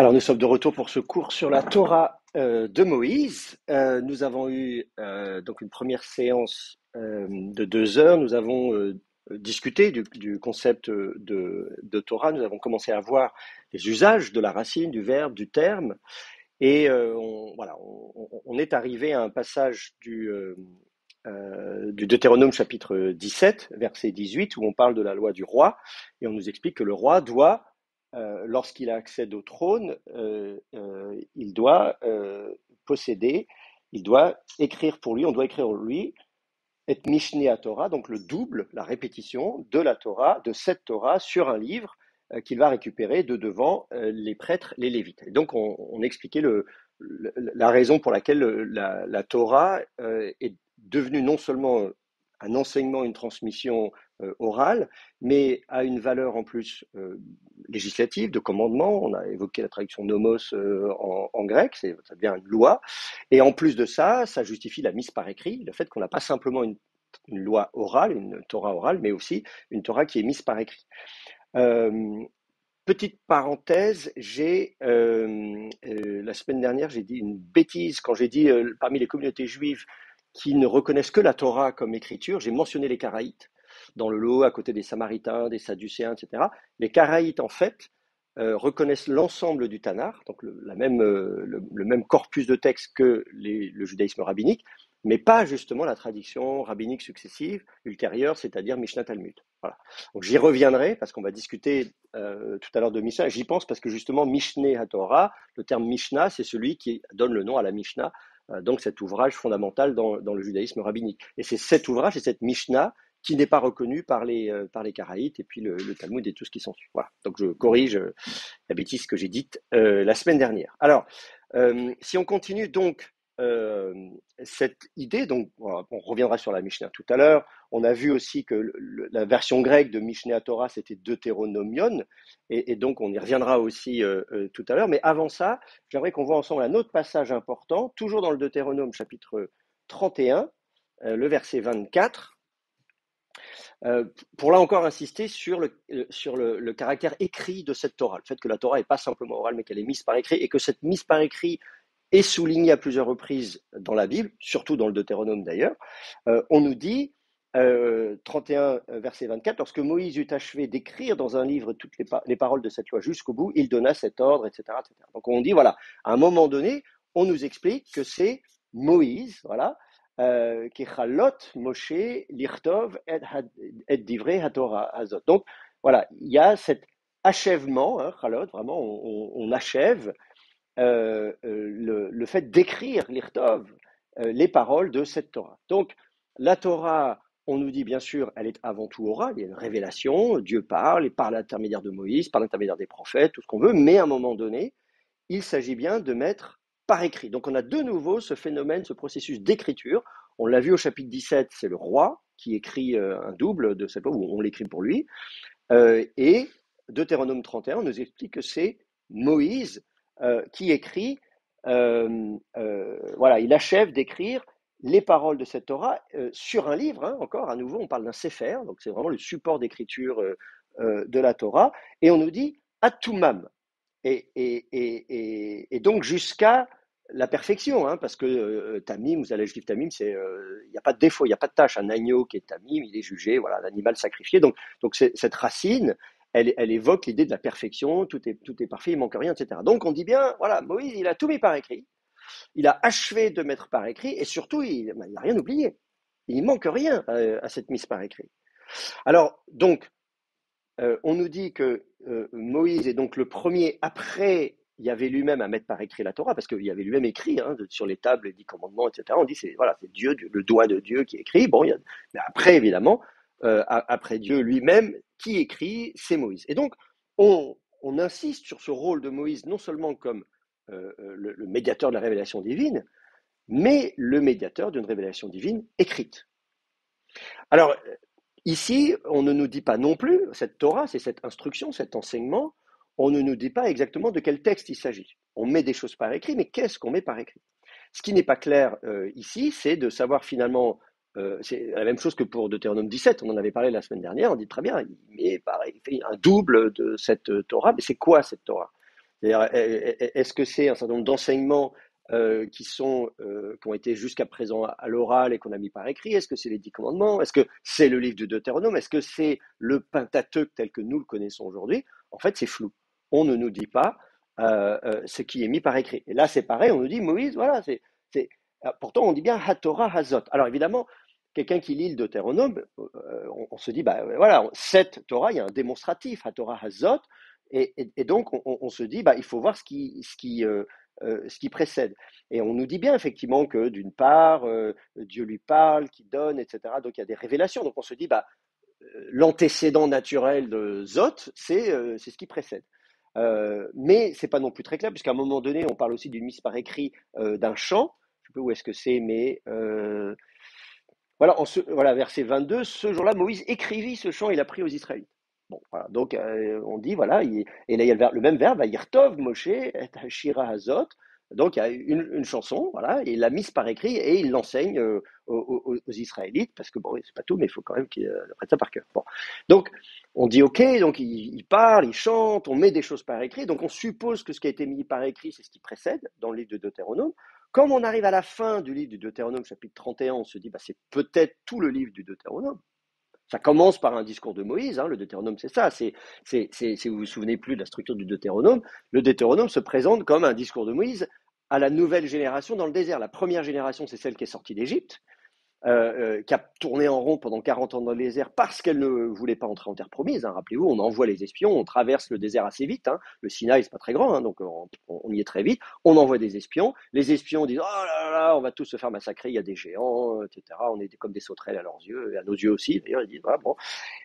Alors, nous sommes de retour pour ce cours sur la Torah de Moïse. Nous avons eu donc une première séance de 2 heures. Nous avons discuté du concept de Torah. Nous avons commencé à voir les usages de la racine, du verbe, du terme. Et on est arrivé à un passage du Deutéronome chapitre 17, verset 18, où on parle de la loi du roi. Et on nous explique que le roi doit lorsqu'il accède au trône, il doit posséder, il doit écrire pour lui, on doit écrire pour lui, et Mishneh Torah, donc le double, la répétition de la Torah, de cette Torah sur un livre qu'il va récupérer de devant les prêtres, les Lévites. Et donc on expliquait la raison pour laquelle la Torah est devenue non seulement un enseignement, une transmission orale, mais a une valeur en plus législative, de commandement. On a évoqué la traduction nomos en grec, ça devient une loi. Et en plus de ça, ça justifie la mise par écrit, le fait qu'on n'a pas simplement une loi orale, une Torah orale, mais aussi une Torah qui est mise par écrit. Euh, Petite parenthèse, la semaine dernière, j'ai dit une bêtise quand j'ai dit parmi les communautés juives qui ne reconnaissent que la Torah comme écriture, j'ai mentionné les Karaïtes dans le lot à côté des Samaritains, des Sadducéens, etc. Les Karaïtes, en fait, reconnaissent l'ensemble du Tanakh, donc le même corpus de textes que le judaïsme rabbinique, mais pas justement la tradition rabbinique successive ultérieure, c'est-à-dire Mishnah Talmud. Voilà. Donc j'y reviendrai parce qu'on va discuter tout à l'heure de Mishnah. J'y pense parce que justement Mishneh HaTorah, le terme Mishnah, c'est celui qui donne le nom à la Mishnah, donc cet ouvrage fondamental dans le judaïsme rabbinique. Et c'est cet ouvrage et cette Mishnah qui n'est pas reconnu par les Karaïtes et puis le Talmud et tout ce qui s'ensuit. Voilà. Donc je corrige la bêtise que j'ai dite la semaine dernière. Alors, si on continue donc euh, cette idée, donc on reviendra sur la Mishnah tout à l'heure. On a vu aussi que la version grecque de Mishneh Torah c'était Deutéronomion, et donc on y reviendra aussi tout à l'heure. Mais avant ça, j'aimerais qu'on voit ensemble un autre passage important, toujours dans le Deutéronome chapitre 31, le verset 24. Pour là encore insister sur le caractère écrit de cette Torah, le fait que la Torah n'est pas simplement orale, mais qu'elle est mise par écrit, et que cette mise par écrit est soulignée à plusieurs reprises dans la Bible, surtout dans le Deutéronome d'ailleurs. On nous dit, 31 verset 24, lorsque Moïse eut achevé d'écrire dans un livre toutes les paroles de cette loi jusqu'au bout, il donna cet ordre, etc., etc. Donc on dit, voilà, à un moment donné, on nous explique que c'est Moïse, voilà, Kechalot Moshe Lichtov et Divrei HaTorah Hazot. Donc voilà, il y a cet achèvement, hein, Chalot, vraiment, on achève le fait d'écrire Lichtov, les paroles de cette Torah. Donc la Torah, on nous dit bien sûr, elle est avant tout orale, il y a une révélation, Dieu parle, et par l'intermédiaire de Moïse, par l'intermédiaire des prophètes, tout ce qu'on veut, mais à un moment donné, il s'agit bien de mettre par écrit. Donc on a de nouveau ce phénomène, ce processus d'écriture. On l'a vu au chapitre 17, c'est le roi qui écrit un double de cette loi, ou on l'écrit pour lui. Et Deutéronome 31 nous explique que c'est Moïse qui écrit, voilà, il achève d'écrire les paroles de cette Torah sur un livre, hein, encore à nouveau, on parle d'un Sefer, donc c'est vraiment le support d'écriture de la Torah, et on nous dit Atumam, et donc jusqu'à la perfection, hein, parce que Tamim, vous allez juif Tamim, il n'y a pas de défaut, il n'y a pas de tâche. Un agneau qui est Tamim, il est jugé, voilà, l'animal sacrifié. Donc cette racine, elle évoque l'idée de la perfection, tout est parfait, il manque rien, etc. Donc on dit bien, voilà, Moïse, il a tout mis par écrit, il a achevé de mettre par écrit, et surtout, il n'a rien oublié. Il ne manque rien à cette mise par écrit. Alors, donc, on nous dit que Moïse est donc le premier après il y avait lui-même à mettre par écrit la Torah, parce qu'il y avait lui-même écrit sur les tables les 10 commandements, etc. On dit c'est voilà, c'est Dieu, le doigt de Dieu qui écrit. Bon, mais après évidemment, après Dieu lui-même qui écrit, c'est Moïse. Et donc on insiste sur ce rôle de Moïse non seulement comme le médiateur de la révélation divine, mais le médiateur d'une révélation divine écrite. Alors ici, on ne nous dit pas non plus, cette Torah, c'est cette instruction, cet enseignement, on ne nous dit pas exactement de quel texte il s'agit. On met des choses par écrit, mais qu'est-ce qu'on met par écrit? Ce qui n'est pas clair ici, c'est de savoir finalement, c'est la même chose que pour Deutéronome 17, on en avait parlé la semaine dernière, on dit très bien, il met pareil, il fait un double de cette Torah, mais c'est quoi cette Torah? C'est-à-dire, est-ce que c'est un certain nombre d'enseignements qui ont été jusqu'à présent à l'oral et qu'on a mis par écrit? Est-ce que c'est les 10 commandements? Est-ce que c'est le livre du Deutéronome? Est-ce que c'est le Pentateuque tel que nous le connaissons aujourd'hui? En fait, c'est flou. On ne nous dit pas ce qui est mis par écrit. Et là, c'est pareil, on nous dit Moïse, voilà, pourtant on dit bien HaTorah Hazot. Alors évidemment, quelqu'un qui lit le Deutéronome, on se dit, bah voilà, cette Torah, il y a un démonstratif, HaTorah Hazot, et donc on se dit, bah, il faut voir ce qui précède. Et on nous dit bien effectivement que d'une part, Dieu lui parle, qu'il donne, etc. Donc il y a des révélations. Donc on se dit, bah, l'antécédent naturel de Zot, c'est ce qui précède. Mais c'est pas non plus très clair, puisqu'à un moment donné, on parle aussi d'une mise par écrit d'un chant. Je ne sais pas où est-ce que c'est, mais voilà, voilà, verset 22, ce jour-là, Moïse écrivit ce chant, il a pris aux Israélites. Bon, voilà, donc on dit, voilà, et là il y a le même verbe, Yirtov Moshe et Shira Hazot. Donc il y a une chanson, voilà, et il l'a mise par écrit et il l'enseigne aux Israélites, parce que bon, c'est pas tout, mais il faut quand même qu'ils apprennent ça par cœur. Bon. Donc on dit ok, donc il parle, il chante, on met des choses par écrit, donc on suppose que ce qui a été mis par écrit, c'est ce qui précède dans le livre de Deutéronome. Comme on arrive à la fin du livre du Deutéronome, chapitre 31, on se dit, bah, c'est peut-être tout le livre du Deutéronome. Ça commence par un discours de Moïse, hein, le Deutéronome c'est ça, si vous vous souvenez plus de la structure du Deutéronome, le Deutéronome se présente comme un discours de Moïse à la nouvelle génération dans le désert. La première génération, c'est celle qui est sortie d'Égypte, qui a tourné en rond pendant 40 ans dans le désert parce qu'elle ne voulait pas entrer en terre promise. Hein. Rappelez-vous, on envoie les espions, on traverse le désert assez vite. Hein. Le Sinaï, c'est pas très grand, hein, donc on y est très vite. On envoie des espions. Les espions disent oh là là, on va tous se faire massacrer, il y a des géants, etc. On est comme des sauterelles à leurs yeux, et à nos yeux aussi. D'ailleurs, ils disent voilà, bon.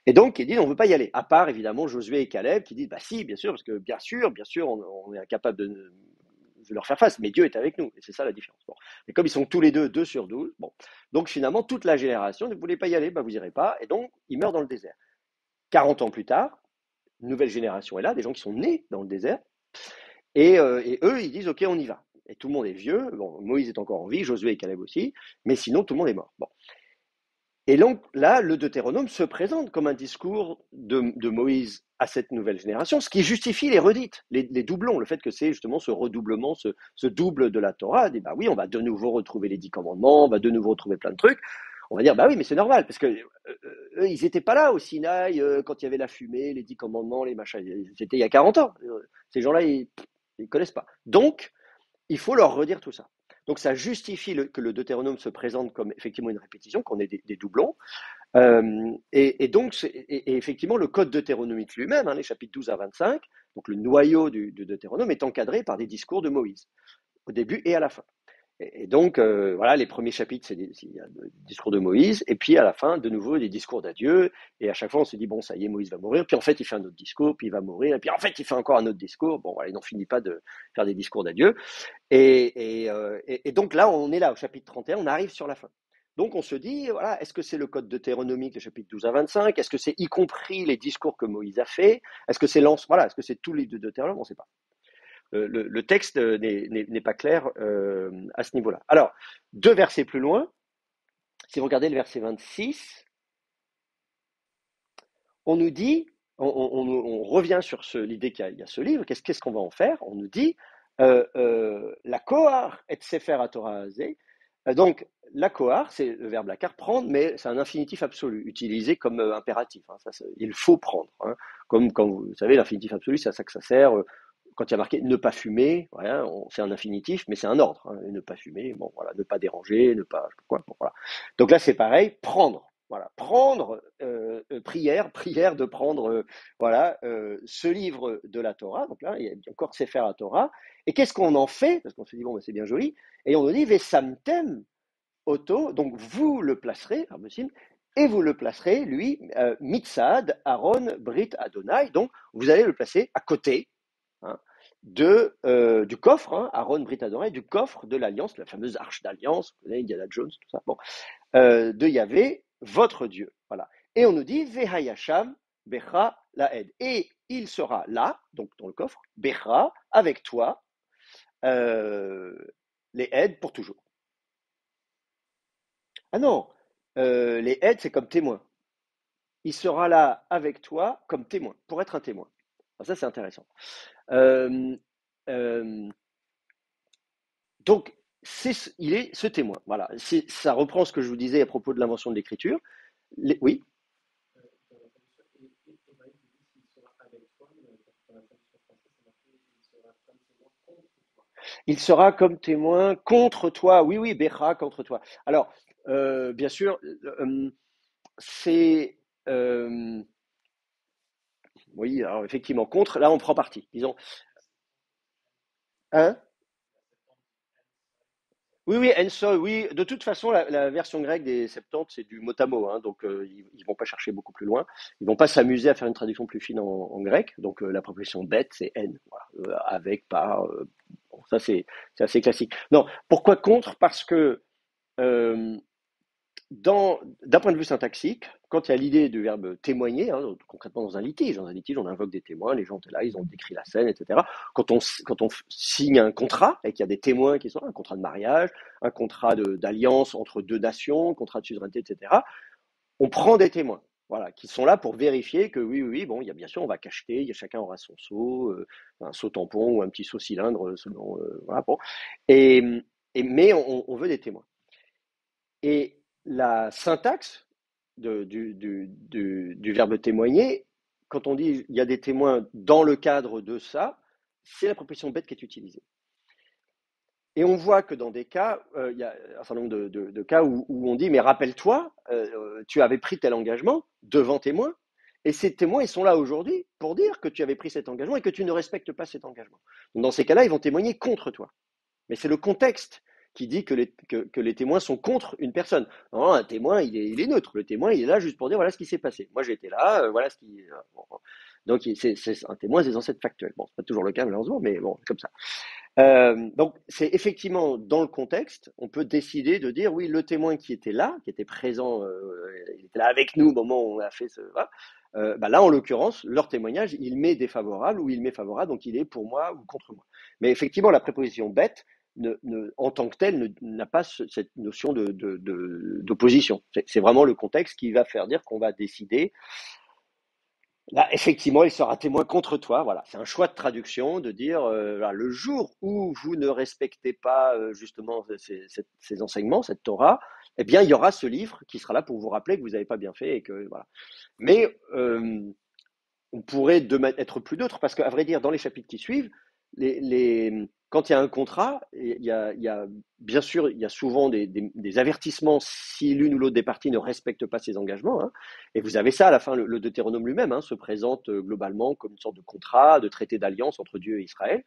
Et donc, ils disent on veut pas y aller. À part évidemment Josué et Caleb qui disent bah si, bien sûr, parce que bien sûr, on est incapable de leur faire face, mais Dieu est avec nous, et c'est ça la différence. Bon. Et comme ils sont tous les deux 2 sur 12, bon. Donc finalement, toute la génération ne voulait pas y aller, bah, vous irez pas, et donc ils meurent dans le désert. 40 ans plus tard, une nouvelle génération est là, des gens qui sont nés dans le désert, et eux, ils disent ok, on y va. Et tout le monde est vieux, bon, Moïse est encore en vie, Josué et Caleb aussi, mais sinon tout le monde est mort. Bon. Et donc là, le Deutéronome se présente comme un discours de Moïse à cette nouvelle génération, ce qui justifie les redites, les doublons, le fait que c'est justement ce redoublement, ce double de la Torah, dit bah oui, on va de nouveau retrouver les 10 commandements, on va de nouveau retrouver plein de trucs. On va dire bah oui, mais c'est normal, parce que eux, ils n'étaient pas là au Sinaï quand il y avait la fumée, les 10 commandements, les machins, c'était il y a 40 ans. Ces gens-là, ils ne connaissent pas. Donc, il faut leur redire tout ça. Donc ça justifie que le Deutéronome se présente comme effectivement une répétition, qu'on ait des doublons. Et effectivement, le code deutéronomique lui-même, hein, les chapitres 12 à 25, donc le noyau du Deutéronome, est encadré par des discours de Moïse, au début et à la fin. Et donc, voilà, les premiers chapitres, c'est des discours de Moïse, et puis à la fin, de nouveau, des discours d'adieu, et à chaque fois, on se dit, bon, ça y est, Moïse va mourir, puis en fait, il fait un autre discours, puis il va mourir, et puis en fait, il fait encore un autre discours, bon, voilà, il n'en finit pas de faire des discours d'adieu, et donc là, on est là, au chapitre 31, on arrive sur la fin. Donc on se dit, voilà, est-ce que c'est le code deutéronomique, le chapitre 12 à 25? Est-ce que c'est y compris les discours que Moïse a fait? Est-ce que c'est voilà, est-ce que c'est tout le livre de Deutéronome? On ne sait pas. Le texte n'est pas clair à ce niveau-là. Alors, 2 versets plus loin, si vous regardez le verset 26, on nous dit, on revient sur l'idée qu'il y a ce livre, qu'est-ce qu'on va en faire? On nous dit, la Kohar et Sefer HaTorah Hazé. Donc, la Kohar, c'est le verbe lakar, prendre, mais c'est un infinitif absolu, utilisé comme impératif. Hein, il faut prendre. Hein, comme quand vous savez, l'infinitif absolu, c'est à ça que ça sert. Quand il y a marqué ne pas fumer, voilà, c'est un infinitif, mais c'est un ordre. Hein, ne pas fumer, bon, voilà, ne pas déranger, ne pas. Quoi, bon, voilà. Donc là, c'est pareil, prendre. Voilà, prendre, prière de prendre voilà, ce livre de la Torah. Donc là, il y a encore Sefer la Torah. Et qu'est-ce qu'on en fait? Parce qu'on se dit, bon, ben, c'est bien joli. Et on nous dit, Vesamtem Otto, donc vous le placerez, et vous le placerez, lui, Mitzad, Aaron, Brit, Adonai. Donc vous allez le placer à côté hein, du coffre, hein, Aaron, Brit, Adonai, du coffre de l'Alliance, la fameuse arche d'Alliance, vous savez, Indiana Jones, tout ça. Bon, de Yahvé, votre Dieu. Voilà. Et on nous dit Vehayasham Becha Laed. Et il sera là, donc dans le coffre, Becha, avec toi, les aides pour toujours. Ah non, les aides, c'est comme témoin. Il sera là avec toi comme témoin, pour être un témoin. Alors ça, c'est intéressant. Euh, euh, donc, il est ce témoin. Voilà. Ça reprend ce que je vous disais à propos de l'invention de l'écriture. Oui, il sera comme témoin contre toi. Oui, oui, Bécha contre toi. Alors, bien sûr, c'est. euh, oui, alors effectivement, contre, là, on prend parti. Disons. Hein. Oui, oui, Ensol, oui. De toute façon, la version grecque des Septante, c'est du mot à mot, hein, donc ils vont pas chercher beaucoup plus loin. Ils vont pas s'amuser à faire une traduction plus fine en grec. Donc la préposition bête, c'est n, voilà, avec, par. Bon, ça, c'est assez classique. Non, pourquoi contre? Parce que euh, d'un point de vue syntaxique, quand il y a l'idée du verbe témoigner, hein, donc concrètement dans un litige, on invoque des témoins, les gens étaient là, ils ont décrit la scène, etc. Quand on signe un contrat et qu'il y a des témoins qui sont là, un contrat de mariage, un contrat d'alliance entre deux nations, un contrat de suzeraineté, etc., on prend des témoins. Voilà, qui sont là pour vérifier que oui, oui, oui, bon, il y a bien sûr, on va cacheter, chacun aura son seau, un seau tampon ou un petit seau cylindre, selon, voilà, bon. Et, mais on veut des témoins. Et la syntaxe du verbe témoigner, quand on dit il y a des témoins dans le cadre de ça, c'est la préposition bête qui est utilisée. Et on voit que dans des cas, il y a un certain nombre de cas où on dit, mais rappelle-toi, tu avais pris tel engagement devant témoins, et ces témoins, ils sont là aujourd'hui pour dire que tu avais pris cet engagement et que tu ne respectes pas cet engagement. Donc dans ces cas-là, ils vont témoigner contre toi. Mais c'est le contexte qui dit que les témoins sont contre une personne. Non, un témoin, il est neutre. Le témoin, il est là juste pour dire voilà ce qui s'est passé. Moi, j'étais là, voilà ce qui. Bon. Donc, c'est un témoin des ancêtres factuels. Bon, c'est pas toujours le cas, malheureusement, mais bon, c'est comme ça. Donc, c'est effectivement dans le contexte, on peut décider de dire oui, le témoin qui était là, qui était présent, il était là avec nous au moment où on a fait ce. Voilà, bah là, en l'occurrence, leur témoignage, il m'est défavorable ou il m'est favorable, donc il est pour moi ou contre moi. Mais effectivement, la préposition bête, en tant que telle, n'a pas cette notion d'opposition. C'est vraiment le contexte qui va faire dire qu'on va décider. Là, effectivement, il sera témoin contre toi. Voilà, c'est un choix de traduction de dire voilà, le jour où vous ne respectez pas justement ces enseignements, cette Torah, eh bien, il y aura ce livre qui sera là pour vous rappeler que vous n'avez pas bien fait et que voilà. Mais on pourrait être plus neutre parce qu'à vrai dire, dans les chapitres qui suivent, quand il y a un contrat, bien sûr, il y a souvent des avertissements si l'une ou l'autre des parties ne respecte pas ses engagements. Hein. Et vous avez ça à la fin, le Deutéronome lui-même hein, se présente globalement comme une sorte de contrat, de traité d'alliance entre Dieu et Israël.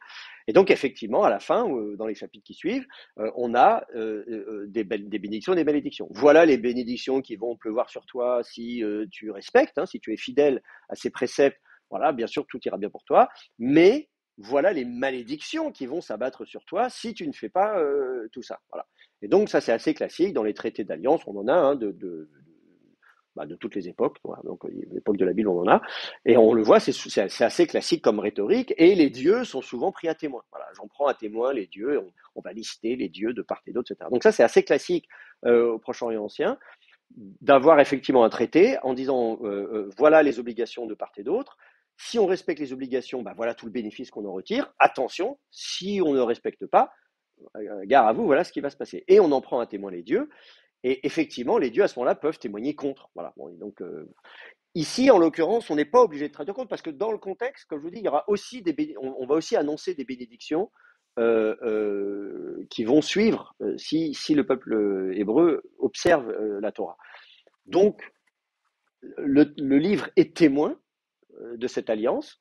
Et donc, effectivement, à la fin, dans les chapitres qui suivent, on a des bénédictions et des malédictions. Voilà les bénédictions qui vont pleuvoir sur toi si tu respectes, hein, si tu es fidèle à ces préceptes. Voilà, bien sûr, tout ira bien pour toi. Mais voilà les malédictions qui vont s'abattre sur toi si tu ne fais pas tout ça. Voilà. Et donc ça c'est assez classique dans les traités d'alliance, on en a hein, de toutes les époques. Voilà. Donc l'époque de la Bible on en a, et on le voit, c'est assez classique comme rhétorique. Et les dieux sont souvent pris à témoin. Voilà, j'en prends à témoin les dieux, on va lister les dieux de part et d'autre, etc. Donc ça c'est assez classique au Proche-Orient ancien d'avoir effectivement un traité en disant voilà les obligations de part et d'autre. Si on respecte les obligations, ben voilà tout le bénéfice qu'on en retire. Attention, si on ne respecte pas, gare à vous, voilà ce qui va se passer. Et on en prend un témoin les dieux. Et effectivement, les dieux à ce moment-là peuvent témoigner contre. Voilà. Bon, donc ici, en l'occurrence, on n'est pas obligé de traduire contre parce que dans le contexte, comme je vous dis, il y aura aussi on va aussi annoncer des bénédictions qui vont suivre si le peuple hébreu observe la Torah. Donc, le livre est témoin de cette alliance,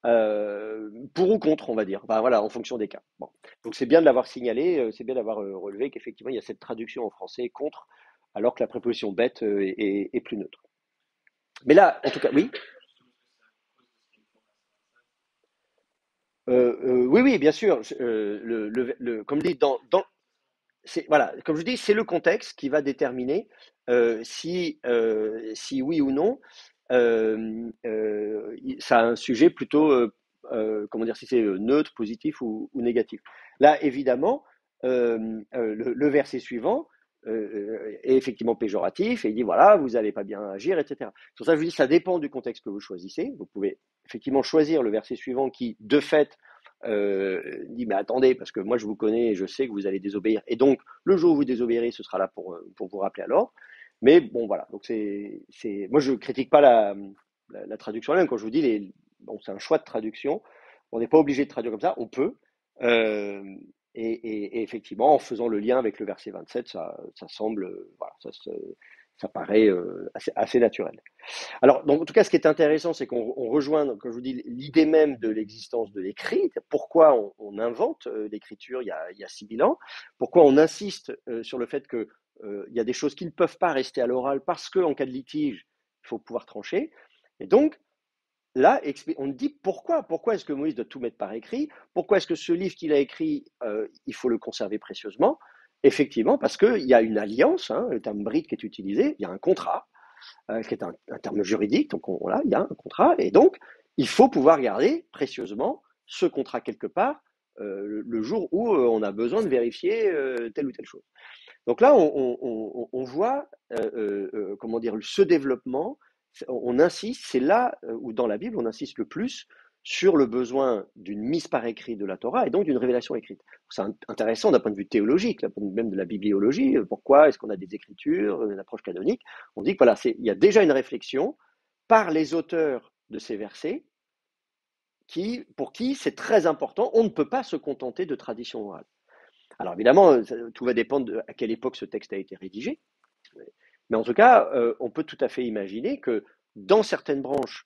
pour ou contre, on va dire. Ben, voilà, en fonction des cas. Bon. Donc c'est bien de l'avoir signalé, c'est bien d'avoir relevé qu'effectivement il y a cette traduction en français contre, alors que la préposition bête est plus neutre. Mais là, en tout cas, oui. Oui, oui, bien sûr. Comme dit, voilà, comme je dis, c'est le contexte qui va déterminer si oui ou non ça a un sujet plutôt, comment dire, si c'est neutre, positif ou négatif. Là, évidemment, le verset suivant est effectivement péjoratif et il dit voilà, vous n'allez pas bien agir, etc. Sur ça, je vous dis, ça dépend du contexte que vous choisissez. Vous pouvez effectivement choisir le verset suivant qui, de fait, dit, mais attendez, parce que moi je vous connais et je sais que vous allez désobéir. Et donc, le jour où vous désobéirez, ce sera là pour vous rappeler à l'ordre. Mais bon, voilà. Donc, moi, je critique pas la traduction elle-même. Quand je vous dis, bon, c'est un choix de traduction. On n'est pas obligé de traduire comme ça, on peut. Euh, et effectivement, en faisant le lien avec le verset 27, ça semble, voilà, ça paraît assez naturel. Alors, donc, en tout cas, ce qui est intéressant, c'est qu'on rejoint, donc, comme je vous dis, l'idée même de l'existence de l'écrit. Pourquoi on invente l'écriture il y a 6000 ans? Pourquoi on insiste sur le fait que il y a des choses qui ne peuvent pas rester à l'oral parce qu'en cas de litige, il faut pouvoir trancher. Et donc, là, on dit pourquoi. Pourquoi est-ce que Moïse doit tout mettre par écrit? Pourquoi est-ce que ce livre qu'il a écrit, il faut le conserver précieusement? Effectivement, parce qu'il y a une alliance, hein, le terme bride qui est utilisé, il y a un contrat qui est un terme juridique, donc voilà, il y a un contrat, et donc il faut pouvoir garder précieusement ce contrat quelque part le jour où on a besoin de vérifier telle ou telle chose. Donc là, on voit comment dire ce développement, on insiste, c'est là où dans la Bible on insiste le plus sur le besoin d'une mise par écrit de la Torah et donc d'une révélation écrite. C'est intéressant d'un point de vue théologique, même de la bibliologie. Pourquoi est-ce qu'on a des écritures, une approche canonique? On dit que voilà, il y a déjà une réflexion par les auteurs de ces versets pour qui c'est très important. On ne peut pas se contenter de tradition orale. Alors évidemment, tout va dépendre à quelle époque ce texte a été rédigé. Mais en tout cas, on peut tout à fait imaginer que dans certaines branches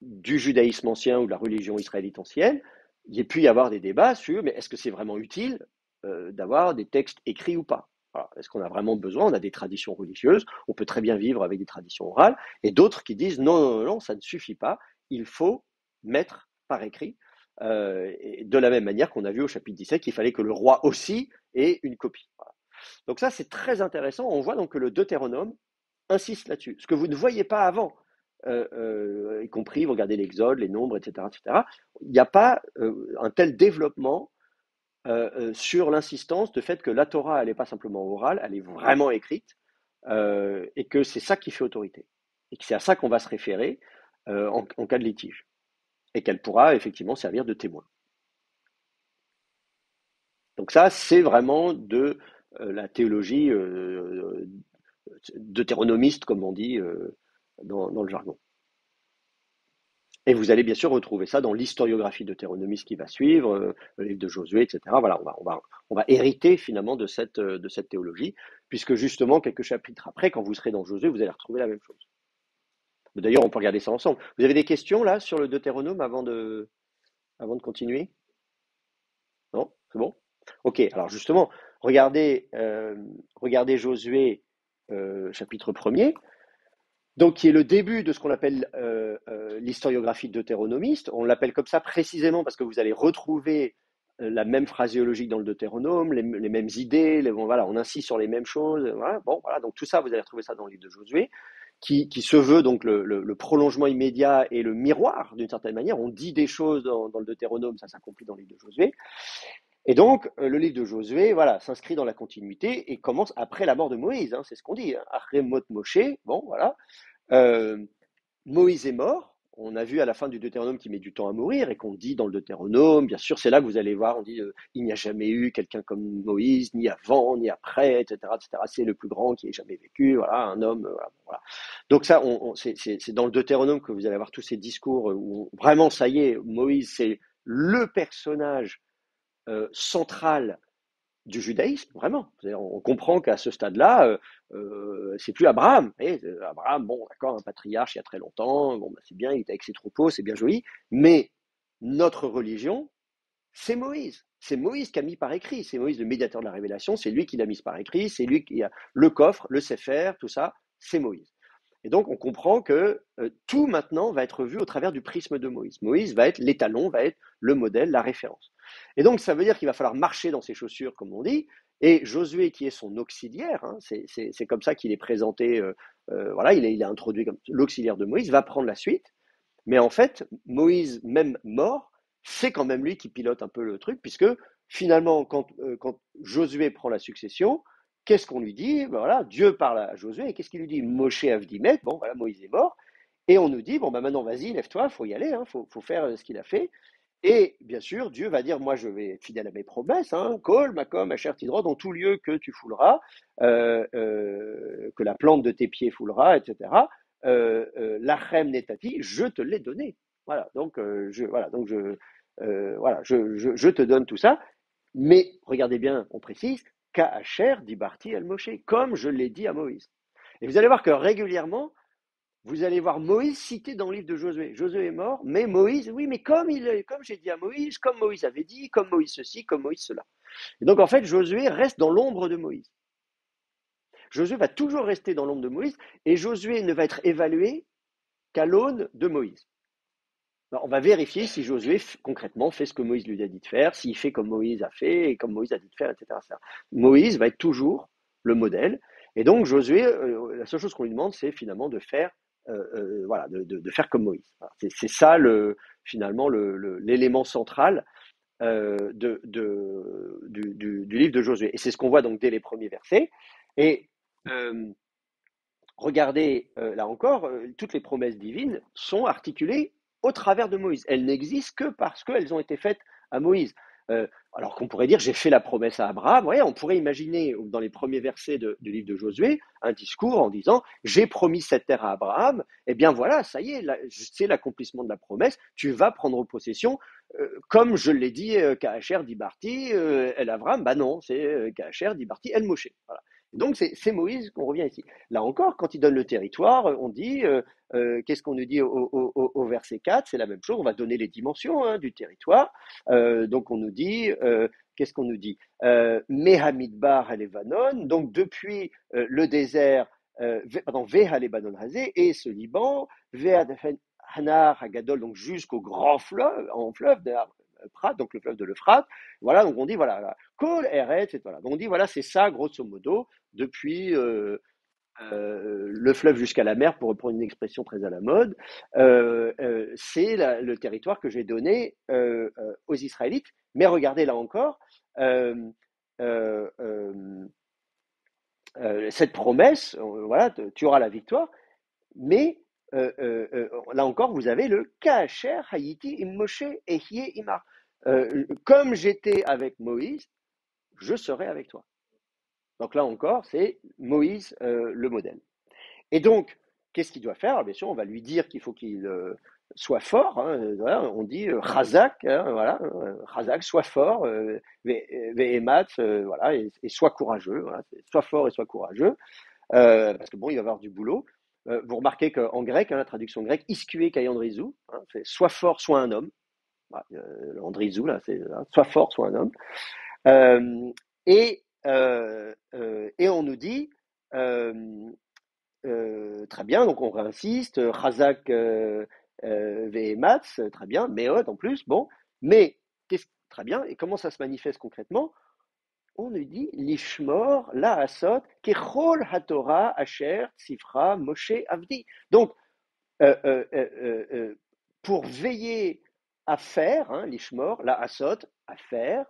du judaïsme ancien ou de la religion israélite ancienne, il y ait pu y avoir des débats sur mais est-ce que c'est vraiment utile d'avoir des textes écrits ou pas? Voilà. Est-ce qu'on a vraiment besoin? On a des traditions religieuses, on peut très bien vivre avec des traditions orales, et d'autres qui disent non, non, non, ça ne suffit pas, il faut mettre par écrit, et de la même manière qu'on a vu au chapitre 17 qu'il fallait que le roi aussi ait une copie. Voilà. Donc ça, c'est très intéressant. On voit donc que le Deutéronome insiste là-dessus. Ce que vous ne voyez pas avant, y compris, vous regardez l'Exode, les nombres, etc., etc., il n'y a pas un tel développement sur l'insistance de fait que la Torah, elle n'est pas simplement orale, elle est vraiment écrite, et que c'est ça qui fait autorité. Et que c'est à ça qu'on va se référer en cas de litige. Et qu'elle pourra effectivement servir de témoin. Donc ça, c'est vraiment de la théologie deutéronomiste, comme on dit dans le jargon. Et vous allez bien sûr retrouver ça dans l'historiographie deutéronomiste qui va suivre, le livre de Josué, etc. Voilà, on va hériter finalement de cette théologie, puisque justement, quelques chapitres après, quand vous serez dans Josué, vous allez retrouver la même chose. D'ailleurs, on peut regarder ça ensemble. Vous avez des questions là sur le Deutéronome avant de continuer? Non? C'est bon? Ok, alors justement, regardez Josué chapitre 1er. Donc, qui est le début de ce qu'on appelle l'historiographie deutéronomiste. On l'appelle comme ça précisément parce que vous allez retrouver la même phraséologie dans le Deutéronome, les mêmes idées, bon, voilà, on insiste sur les mêmes choses. Voilà, bon, voilà, donc tout ça, vous allez retrouver ça dans le livre de Josué, qui se veut donc le prolongement immédiat et le miroir, d'une certaine manière. On dit des choses dans le Deutéronome, ça s'accomplit dans le livre de Josué. Et donc, le livre de Josué, voilà, s'inscrit dans la continuité et commence après la mort de Moïse, hein, c'est ce qu'on dit, hein, Après Mot Moshe, bon, voilà. Euh, Moïse est mort. On a vu à la fin du Deutéronome qu'il met du temps à mourir et qu'on dit dans le Deutéronome, bien sûr, c'est là que vous allez voir, on dit il n'y a jamais eu quelqu'un comme Moïse, ni avant, ni après, etc., etc. C'est le plus grand qui ait jamais vécu, voilà, un homme, voilà. Voilà. Donc ça, c'est dans le Deutéronome que vous allez avoir tous ces discours où vraiment, ça y est, Moïse, c'est le personnage central du judaïsme, vraiment. On comprend qu'à ce stade-là, c'est plus Abraham. Abraham, bon, d'accord, un patriarche il y a très longtemps, bon, bah, c'est bien, il était avec ses troupeaux, c'est bien joli, mais notre religion, c'est Moïse. C'est Moïse qui a mis par écrit, c'est Moïse le médiateur de la révélation, c'est lui qui l'a mis par écrit, c'est lui qui a le coffre, le Sefer, tout ça, c'est Moïse. Et donc on comprend que tout maintenant va être vu au travers du prisme de Moïse. Moïse va être l'étalon, va être le modèle, la référence. Et donc ça veut dire qu'il va falloir marcher dans ses chaussures, comme on dit, et Josué, qui est son auxiliaire, hein, c'est comme ça qu'il est présenté, voilà, il est introduit comme l'auxiliaire de Moïse, va prendre la suite, mais en fait, Moïse, même mort, c'est quand même lui qui pilote un peu le truc, puisque finalement, quand Josué prend la succession, qu'est-ce qu'on lui dit? Ben voilà, Dieu parle à Josué, et qu'est-ce qu'il lui dit? Moshe Avdimet, bon voilà, Moïse est mort, et on nous dit, bon ben maintenant vas-y, lève-toi, il faut y aller, hein, faut faire ce qu'il a fait, Et bien sûr, Dieu va dire, moi je vais être fidèle à mes promesses, hein, Kol, Makom, Asher Tidra, dans tout lieu que tu fouleras, que la plante de tes pieds foulera, etc. Lachem Netati, je te l'ai donné. Voilà, donc, je te donne tout ça. Mais regardez bien, on précise, Ka'asher Dibarti El Moshe, comme je l'ai dit à Moïse. Et vous allez voir que régulièrement, vous allez voir Moïse cité dans le livre de Josué. Josué est mort, mais Moïse, oui, mais comme j'ai dit à Moïse, comme Moïse avait dit, comme Moïse ceci, comme Moïse cela. Et donc en fait, Josué reste dans l'ombre de Moïse. Josué va toujours rester dans l'ombre de Moïse, et Josué ne va être évalué qu'à l'aune de Moïse. Alors, on va vérifier si Josué concrètement fait ce que Moïse lui a dit de faire, s'il fait comme Moïse a fait, et comme Moïse a dit de faire, etc. Moïse va être toujours le modèle, et donc Josué, la seule chose qu'on lui demande, c'est finalement de faire voilà, de faire comme Moïse. Voilà. C'est ça finalement l'élément central du livre de Josué. Et c'est ce qu'on voit donc dès les premiers versets. Et euh, regardez, là encore, toutes les promesses divines sont articulées au travers de Moïse. Elles n'existent que parce qu'elles ont été faites à Moïse. Euh, alors qu'on pourrait dire, j'ai fait la promesse à Abraham. Ouais, on pourrait imaginer dans les premiers versets du livre de Josué un discours en disant, j'ai promis cette terre à Abraham. Eh bien voilà, ça y est, c'est l'accomplissement de la promesse. Tu vas prendre possession, comme je l'ai dit, Kaacher Dibarti, El Abraham. Bah non, c'est Kaacher Dibarti El Moshe. Voilà. Donc c'est Moïse qu'on revient ici. Là encore, quand il donne le territoire, on dit, qu'est-ce qu'on nous dit au verset 4? C'est la même chose, on va donner les dimensions hein, du territoire. Donc on nous dit, qu'est-ce qu'on nous dit? Mehamidbar Lebanon, donc depuis le désert, pardon, Veha Lebanon Hazé, et ce Liban, Veha Hanar Hagadol, donc jusqu'au grand fleuve, en fleuve, Prat, donc le fleuve de l'Euphrate. Voilà, donc on dit, voilà, Kol Eretz, et voilà. Donc on dit, voilà, c'est ça, grosso modo, depuis le fleuve jusqu'à la mer, pour reprendre une expression très à la mode, c'est le territoire que j'ai donné aux Israélites. Mais regardez là encore, euh, euh, euh, cette promesse, voilà, tu auras la victoire, mais là encore, vous avez le Kacher Hayiti im Moshe Ehye Imar. Comme j'étais avec Moïse, je serai avec toi. Donc là encore, c'est Moïse le modèle. Et donc, qu'est-ce qu'il doit faire? Alors, bien sûr, on va lui dire qu'il faut qu'il soit fort. Hein, voilà, on dit Chazak, hein, voilà, Chazak, sois fort, Vehemat, voilà, et sois courageux. Voilà, sois fort et sois courageux, parce que bon, il va y avoir du boulot. Vous remarquez qu'en grec, hein, la traduction grecque, iskue kaiandrizou, hein, c'est sois fort, sois un homme. Voilà, andrizou, là, c'est sois fort, sois un homme. Euh, et on nous dit, euh, très bien, donc on réinsiste, Chazak Vehematz, très bien, Meod en plus, bon, mais très bien, et comment ça se manifeste concrètement? On nous dit Lishmor, la Asot, Kechol HaTorah, Asher, Tzifra, Moshe, Avdi. Donc, euh, euh, euh, euh, pour veiller à faire, hein, Lishmor, la Asot, à faire,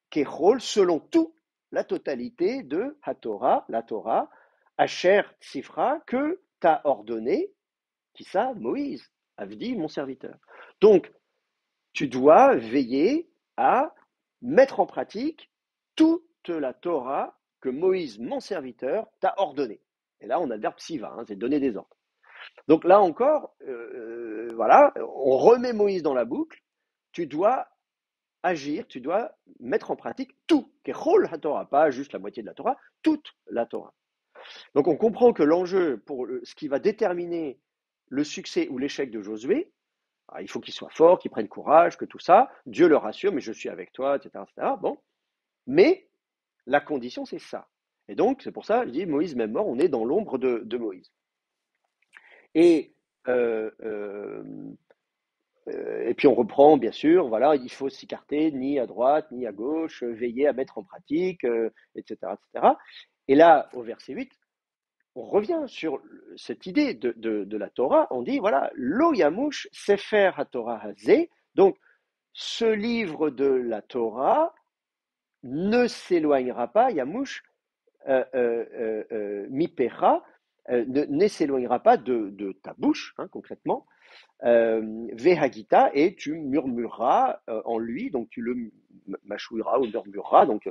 Kechol, selon tout, la totalité de HaTorah, la Torah, Asher Tzifra, que t'as ordonné, qui ça, Moïse, Avdi, mon serviteur. Donc, tu dois veiller à mettre en pratique toute la Torah que Moïse, mon serviteur, t'a ordonné. Et là, on a le verbe siva, hein, c'est donner des ordres. Donc là encore, voilà, on remet Moïse dans la boucle. Tu dois agir, tu dois mettre en pratique tout, Kechol HaTorah, pas juste la moitié de la Torah, toute la Torah. Donc on comprend que l'enjeu pour ce qui va déterminer le succès ou l'échec de Josué, il faut qu'il soit fort, qu'il prenne courage, que tout ça, Dieu le rassure, mais je suis avec toi, etc. etc. Bon, mais la condition c'est ça. Et donc c'est pour ça, je dis Moïse même mort, on est dans l'ombre de Moïse. Et et puis on reprend, bien sûr, voilà, il faut s'écarter ni à droite ni à gauche, veiller à mettre en pratique, etc., etc. Et là, au verset 8, on revient sur cette idée de la Torah. On dit, voilà, Lo Yamush Sefer HaTorah Hazé. Donc, ce livre de la Torah ne s'éloignera pas, Yamush, Mipecha, ne s'éloignera pas de ta bouche, hein, concrètement, Vehagita, et tu murmureras en lui, donc tu le mâchouilleras ou murmureras, donc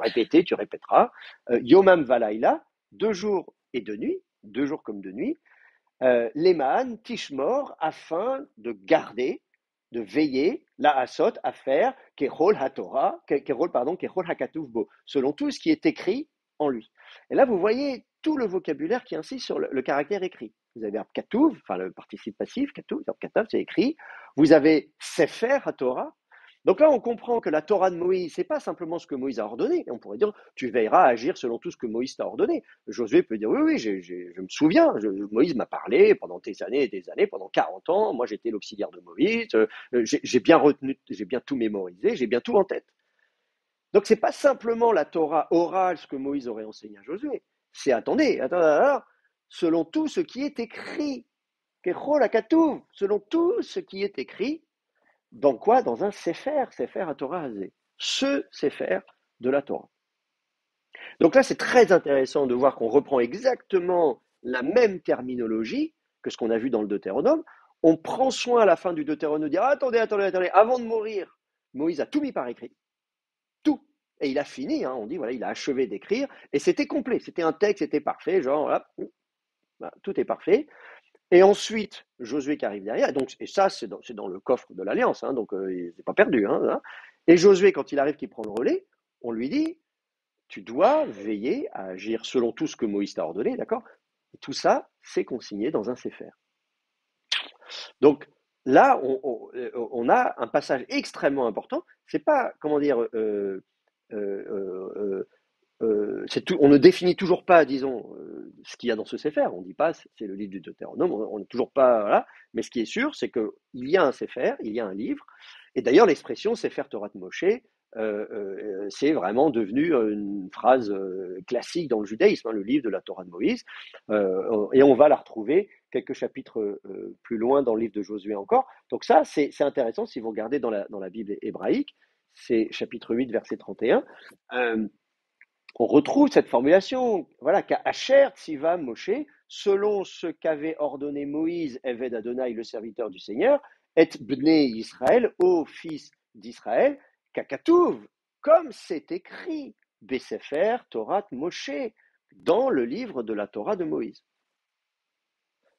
répéter, tu répéteras. Yomam Valaila, 2 jours et 2 nuits, 2 jours comme 2 nuits. Leman, Tishmor, afin de garder, de veiller, la asot, à faire, Kechol HaTorah, Kechol HaKatuv Bo, selon tout ce qui est écrit en lui. Et là, vous voyez tout le vocabulaire qui insiste sur le caractère écrit. Vous avez le verbe Katuv, enfin le participe passif, Katuv, le verbe Katav, c'est écrit. Vous avez Sefer HaTorah. Donc là, on comprend que la Torah de Moïse, c'est pas simplement ce que Moïse a ordonné. On pourrait dire, tu veilleras à agir selon tout ce que Moïse t'a ordonné. Josué peut dire, oui, oui, je me souviens, Moïse m'a parlé pendant des années et des années, pendant 40 ans, moi j'étais l'auxiliaire de Moïse, j'ai bien retenu, j'ai bien tout mémorisé, j'ai bien tout en tête. Donc c'est pas simplement la Torah orale, ce que Moïse aurait enseigné à Josué, c'est, attendez, selon tout ce qui est écrit, selon tout ce qui est écrit, dans quoi? Dans un Sefer à Torah Hazé, ce Sefer de la Torah. Donc là, c'est très intéressant de voir qu'on reprend exactement la même terminologie que ce qu'on a vu dans le Deutéronome. On prend soin à la fin du Deutéronome de dire, attendez, avant de mourir, Moïse a tout mis par écrit, tout. Et il a fini, on dit, voilà, il a achevé d'écrire, et c'était complet, c'était un texte, c'était parfait, genre, voilà, tout est parfait. Et ensuite, Josué qui arrive derrière, et ça, c'est dans le coffre de l'Alliance, donc c'est pas perdu. Et Josué, quand il arrive, qui prend le relais, on lui dit, tu dois veiller à agir selon tout ce que Moïse t'a ordonné, d'accord? Et tout ça, c'est consigné dans un Sefer. Donc là, on a un passage extrêmement important. C'est pas, comment dire, on ne définit toujours pas, disons, ce qu'il y a dans ce Sefer. On ne dit pas c'est le livre du Deutéronome. On n'est toujours pas, voilà. Mais ce qui est sûr, c'est qu'il y a un Sefer, il y a un livre. Et d'ailleurs, l'expression Sefer Torah de Moshe, c'est vraiment devenu une phrase classique dans le judaïsme, le livre de la Torah de Moïse. Et on va la retrouver quelques chapitres plus loin dans le livre de Josué encore. Donc ça, c'est intéressant si vous regardez dans la Bible hébraïque, c'est chapitre 8, verset 31. On retrouve cette formulation, voilà, qu'Acher Tziva Moshe, selon ce qu'avait ordonné Moïse, Eved Adonai, le serviteur du Seigneur, et Bnei Israël, ô fils d'Israël, Kakatouv, comme c'est écrit, Besefer Torah Moshe, dans le livre de la Torah de Moïse.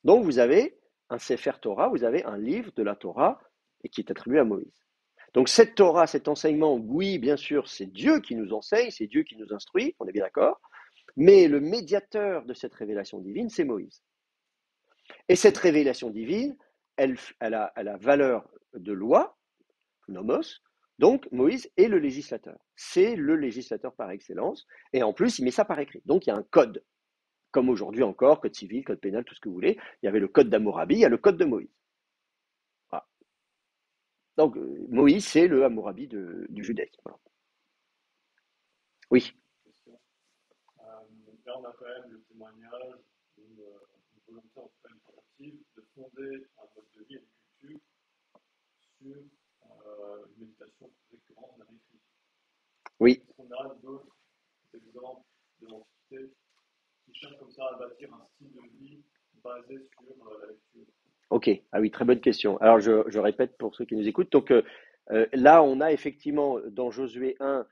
Donc vous avez un Sefer Torah, vous avez un livre de la Torah et qui est attribué à Moïse. Donc cette Torah, cet enseignement, oui, bien sûr, c'est Dieu qui nous enseigne, c'est Dieu qui nous instruit, on est bien d'accord, mais le médiateur de cette révélation divine, c'est Moïse. Et cette révélation divine, elle a valeur de loi, nomos, donc Moïse est le législateur. C'est le législateur par excellence, et en plus, il met ça par écrit. Donc il y a un code, comme aujourd'hui encore, code civil, code pénal, tout ce que vous voulez. Il y avait le code d'Hammurabi, il y a le code de Moïse. Voilà. Donc Moïse, c'est le Hammurabi du judaïsme. Voilà. Oui. Là, on a quand même le témoignage d'une volonté, en tout cas une tentative, de fonder un mode de vie et une culture sur une méditation récurrente d'un écrit. Oui. Est-ce qu'on a d'autres exemples de l'Antiquité qui cherchent comme ça à bâtir un style de vie basé sur la lecture? Ok, ah oui, très bonne question. Alors je répète pour ceux qui nous écoutent. Donc là, on a effectivement dans Josué 1,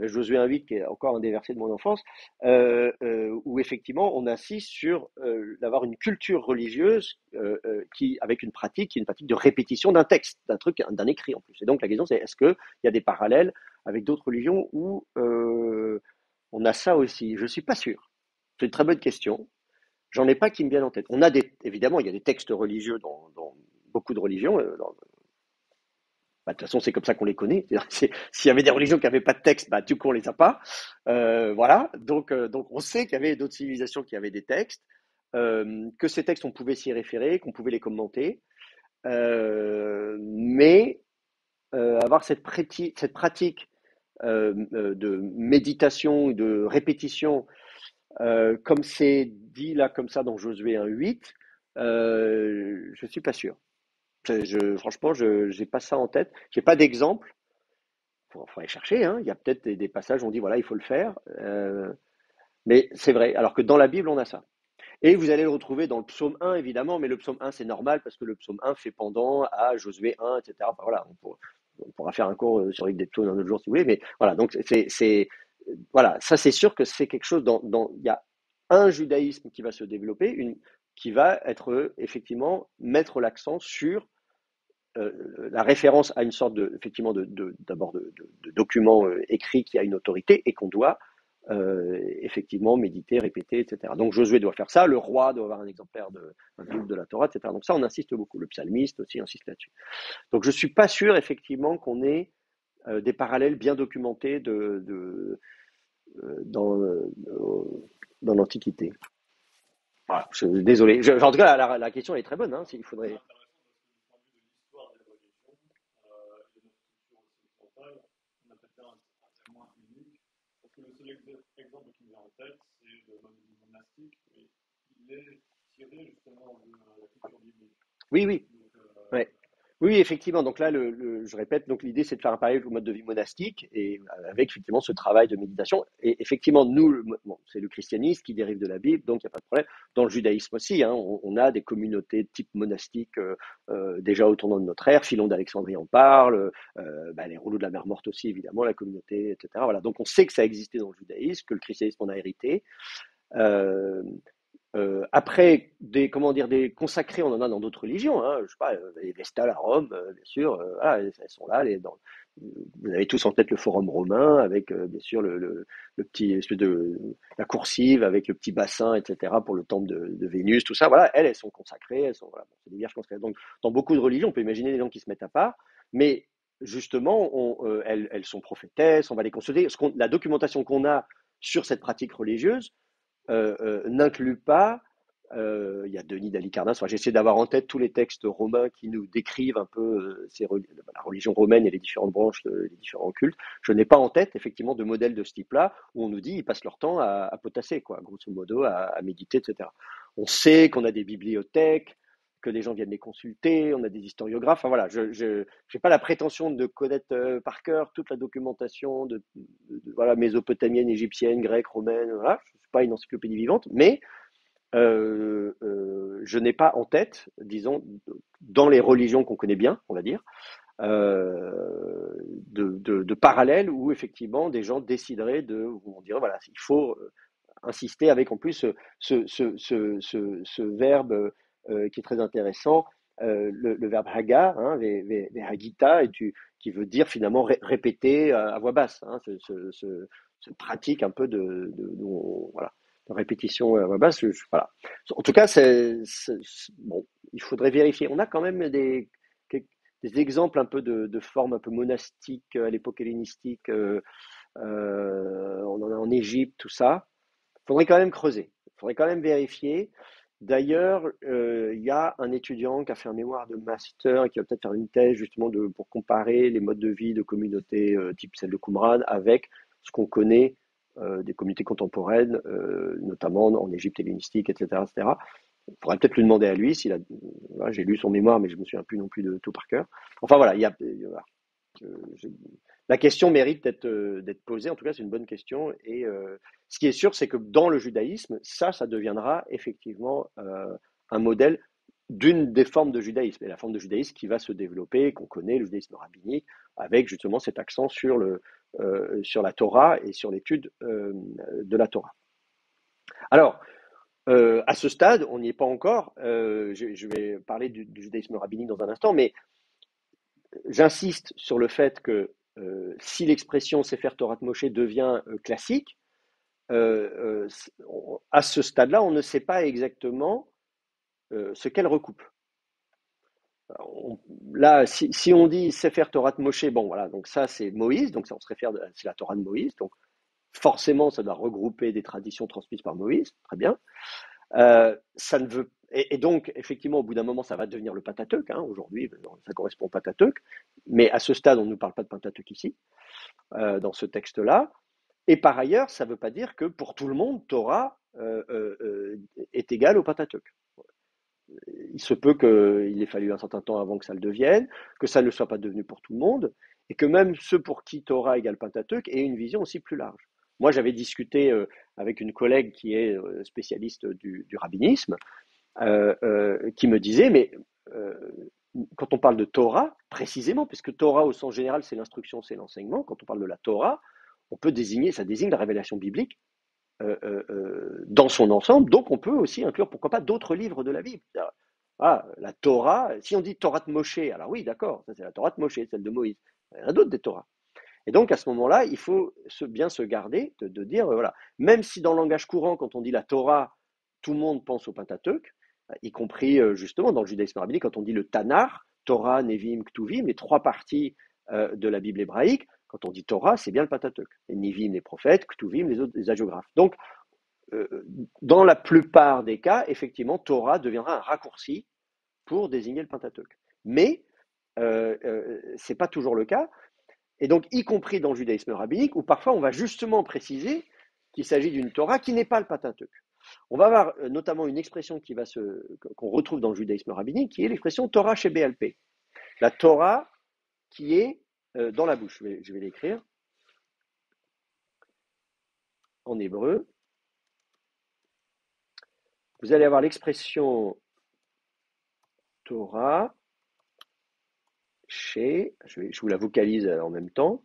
Josué 1,8, qui est encore un des versets de mon enfance, où effectivement on insiste sur d'avoir une culture religieuse avec une pratique, qui est une pratique de répétition d'un texte, d'un truc, d'un écrit en plus. Et donc la question c'est, est-ce qu'il y a des parallèles avec d'autres religions où on a ça aussi? Je ne suis pas sûr. C'est une très bonne question. J'en ai pas qui me viennent en tête. Évidemment, il y a des textes religieux dans beaucoup de religions. De toute façon, c'est comme ça qu'on les connaît. S'il y avait des religions qui n'avaient pas de texte, du coup, on les a pas. Voilà. Donc, on sait qu'il y avait d'autres civilisations qui avaient des textes, que ces textes, on pouvait s'y référer, qu'on pouvait les commenter. Mais avoir cette pratique de méditation, de répétition, comme c'est dit là comme ça dans Josué 1,8, je suis pas sûr. Franchement, je n'ai pas ça en tête. J'ai pas d'exemple. Faut aller chercher. Il y a peut-être des passages où on dit voilà, il faut le faire. Mais c'est vrai. Alors que dans la Bible, on a ça. Et vous allez le retrouver dans le psaume 1, évidemment, mais le psaume 1, c'est normal parce que le psaume 1 fait pendant à Josué 1, etc. Enfin, voilà, on pourra faire un cours sur les des psaumes un autre jour si vous voulez, mais voilà, donc voilà, ça c'est sûr que c'est quelque chose il y a un judaïsme qui va se développer, qui va être effectivement mettre l'accent sur la référence à une sorte effectivement d'abord de document écrit qui a une autorité et qu'on doit effectivement méditer, répéter, etc. Donc Josué doit faire ça, le roi doit avoir un livre de la Torah, etc. Donc ça, on insiste beaucoup. Le psalmiste aussi insiste là-dessus. Donc je suis pas sûr effectivement qu'on ait des parallèles bien documentés dans, dans l'Antiquité. Voilà, désolé. En tout cas, la question est très bonne. Hein, s'il C'est faudrait. intéressant parce que du point de vue de l'histoire des religions et de notre culture occidentale, on a peut-être un témoin unique. Parce que le seul exemple qui me vient en tête, c'est le mode de vie monastique, mais il est tiré justement de la culture biblique. Oui, oui. Donc, Ouais. Oui, effectivement. Donc là, je répète, donc l'idée, c'est de faire un parallèle au mode de vie monastique et avec effectivement ce travail de méditation. Et effectivement, nous, bon, c'est le christianisme qui dérive de la Bible, donc il n'y a pas de problème. Dans le judaïsme aussi, hein, on a des communautés de type monastique déjà au tournant de notre ère. Philon d'Alexandrie en parle, les rouleaux de la mer Morte aussi, évidemment, la communauté, etc. Voilà. Donc on sait que ça existait dans le judaïsme, que le christianisme en a hérité. Euh, Après, comment dire, des consacrés, on en a dans d'autres religions. Hein, je sais pas, les Vestales à Rome, bien sûr, voilà, elles sont là. Vous avez tous en tête le Forum romain, avec bien sûr le petit espèce la coursive avec le petit bassin, etc. pour le temple de Vénus, tout ça. Voilà, elles sont consacrées, voilà, bon, c'est des vierges consacrées. Donc, dans beaucoup de religions, on peut imaginer des gens qui se mettent à part, mais justement, elles sont prophétesses, on va les consulter. La documentation qu'on a sur cette pratique religieuse n'inclut pas, il y a Denis d'Halicarnasse, enfin, j'essaie d'avoir en tête tous les textes romains qui nous décrivent un peu la religion romaine et les différentes branches, les différents cultes. Je n'ai pas en tête effectivement de modèle de ce type-là où on nous dit ils passent leur temps à potasser, quoi, grosso modo, à méditer, etc. On sait qu'on a des bibliothèques, que les gens viennent les consulter, on a des historiographes. Enfin voilà, je n'ai pas la prétention de connaître par cœur toute la documentation voilà, mésopotamienne, égyptienne, grecque, romaine. Voilà, je ne suis pas une encyclopédie vivante, mais je n'ai pas en tête, disons, dans les religions qu'on connaît bien, on va dire, de parallèles où effectivement des gens décideraient où on dirait voilà, il faut insister avec en plus ce verbe qui est très intéressant, le verbe haga, hein, hagita, qui veut dire finalement répéter à voix basse, hein, cette pratique un peu voilà, de répétition à voix basse. Voilà. En tout cas, bon, il faudrait vérifier. On a quand même des exemples un peu de formes un peu monastiques à l'époque hellénistique. On en a en Égypte, tout ça. Il faudrait quand même creuser, il faudrait quand même vérifier. D'ailleurs, il y a un étudiant qui a fait un mémoire de master et qui va peut-être faire une thèse justement pour comparer les modes de vie de communautés type celle de Qumran avec ce qu'on connaît des communautés contemporaines, notamment en Égypte hellénistique, etc., etc. Il faudrait peut-être lui demander à lui s'il a. Voilà, j'ai lu son mémoire, mais je me souviens plus non plus de tout par cœur. Enfin voilà, voilà. Je- la question mérite d'être posée. En tout cas, c'est une bonne question. Et ce qui est sûr, c'est que dans le judaïsme, ça deviendra effectivement un modèle d'une des formes de judaïsme. Et la forme de judaïsme qui va se développer, qu'on connaît, le judaïsme rabbinique, avec justement cet accent sur la Torah et sur l'étude de la Torah. Alors, à ce stade, on n'y est pas encore. Je vais parler du judaïsme rabbinique dans un instant, mais j'insiste sur le fait que si l'expression Sefer Torah Moshe devient classique, à ce stade-là, on ne sait pas exactement ce qu'elle recoupe. Là, si on dit Sefer Torah Moshe, bon voilà, donc ça c'est Moïse, donc ça on se réfère, c'est la Torah de Moïse, donc forcément ça doit regrouper des traditions transmises par Moïse, très bien. Ça ne veut et donc effectivement au bout d'un moment ça va devenir le Pentateuque. Hein, aujourd'hui ça correspond au Pentateuque, mais à ce stade on ne nous parle pas de Pentateuque ici dans ce texte-là. Et par ailleurs ça ne veut pas dire que pour tout le monde Torah est égal au Pentateuque. Il se peut qu'il ait fallu un certain temps avant que ça le devienne, que ça ne soit pas devenu pour tout le monde, et que même ceux pour qui Torah égale Pentateuque aient une vision aussi plus large. Moi, j'avais discuté avec une collègue qui est spécialiste du rabbinisme, qui me disait, mais euh, quand on parle de Torah, précisément, puisque Torah au sens général, c'est l'instruction, c'est l'enseignement, quand on parle de la Torah, on peut désigner, ça désigne la révélation biblique dans son ensemble, donc on peut aussi inclure, pourquoi pas, d'autres livres de la Bible. Ah, la Torah, si on dit Torah de Moshe, alors oui, d'accord, ça c'est la Torah de Moshe, celle de Moïse. Il y en a d'autres des Torahs. Et donc, à ce moment-là, il faut bien se garder de dire, voilà, même si dans le langage courant, quand on dit la Torah, tout le monde pense au Pentateuque, y compris justement dans le judaïsme rabbinique, quand on dit le Tanakh, Torah, Nevim, Ktuvim, les trois parties de la Bible hébraïque, quand on dit Torah, c'est bien le Pentateuque. Les Nevim, les prophètes, Ktuvim, les autres, les hagiographes. Donc, dans la plupart des cas, effectivement, Torah deviendra un raccourci pour désigner le Pentateuque. Mais ce n'est pas toujours le cas. Et donc, y compris dans le judaïsme rabbinique, où parfois on va justement préciser qu'il s'agit d'une Torah qui n'est pas le Pentateuque. On va avoir notamment une expression qu'on retrouve dans le judaïsme rabbinique, qui est l'expression Torah chez BLP. La Torah qui est dans la bouche. Je vais l'écrire en hébreu. Vous allez avoir l'expression Torah chez, je vous la vocalise en même temps.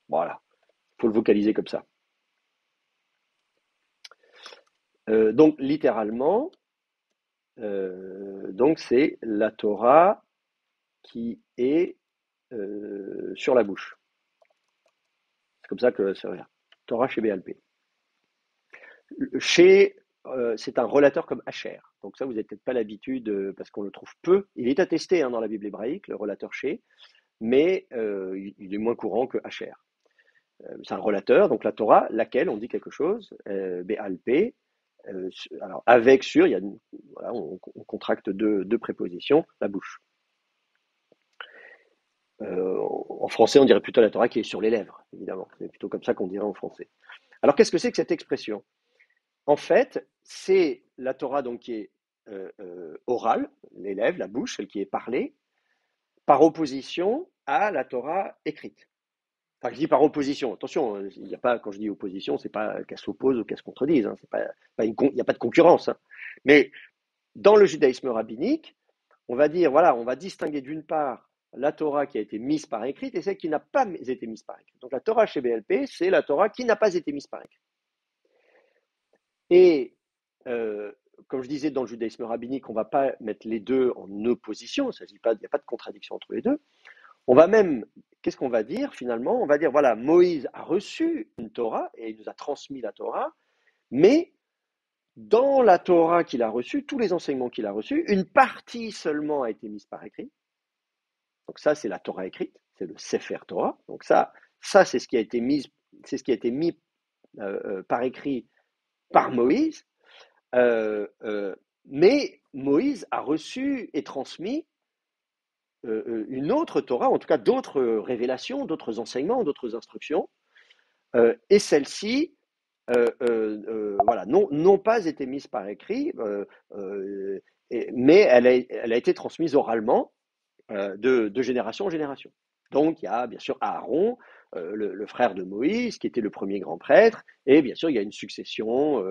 Voilà, il faut le vocaliser comme ça. Donc littéralement, donc c'est la Torah qui est sur la bouche. C'est comme ça que ça regarde. Torah chez BLP. Chez, c'est un relateur comme Asher. Donc ça, vous n'avez peut-être pas l'habitude, parce qu'on le trouve peu. Il est attesté dans la Bible hébraïque, le relateur chez, mais il est moins courant que Asher. C'est un relateur, donc la Torah, laquelle on dit quelque chose, BLP. Alors avec, sur, il y a voilà, on contracte deux prépositions, la bouche. En français, on dirait plutôt la Torah qui est sur les lèvres, évidemment. C'est plutôt comme ça qu'on dirait en français. Alors, qu'est-ce que c'est que cette expression? En fait, c'est la Torah donc qui est orale, les lèvres, la bouche, celle qui est parlée, par opposition à la Torah écrite. Enfin, je dis par opposition. Attention, il y a pas, quand je dis opposition, c'est pas qu'elle s'oppose ou qu'elle se contredise. Hein, il n'y a pas de concurrence. Hein. Mais dans le judaïsme rabbinique, on va dire, voilà, on va distinguer d'une part la Torah qui a été mise par écrit et celle qui n'a pas été mise par écrit. Donc la Torah chez BLP, c'est la Torah qui n'a pas été mise par écrit. Et comme je disais dans le judaïsme rabbinique, on ne va pas mettre les deux en opposition, il n'y a pas de contradiction entre les deux. On va même, qu'est-ce qu'on va dire finalement? On va dire, voilà, Moïse a reçu une Torah et il nous a transmis la Torah, mais dans la Torah qu'il a reçue, tous les enseignements qu'il a reçus, une partie seulement a été mise par écrit. Donc ça, c'est la Torah écrite, c'est le Sefer Torah. Donc ça c'est ce qui a été mis, par écrit par Moïse. Mais Moïse a reçu et transmis une autre Torah, en tout cas d'autres révélations, d'autres enseignements, d'autres instructions, et celles-ci, voilà, n'ont pas été mises par écrit, mais elle a été transmise oralement de génération en génération. Donc il y a bien sûr Aaron, le frère de Moïse, qui était le premier grand prêtre, et bien sûr il y a une succession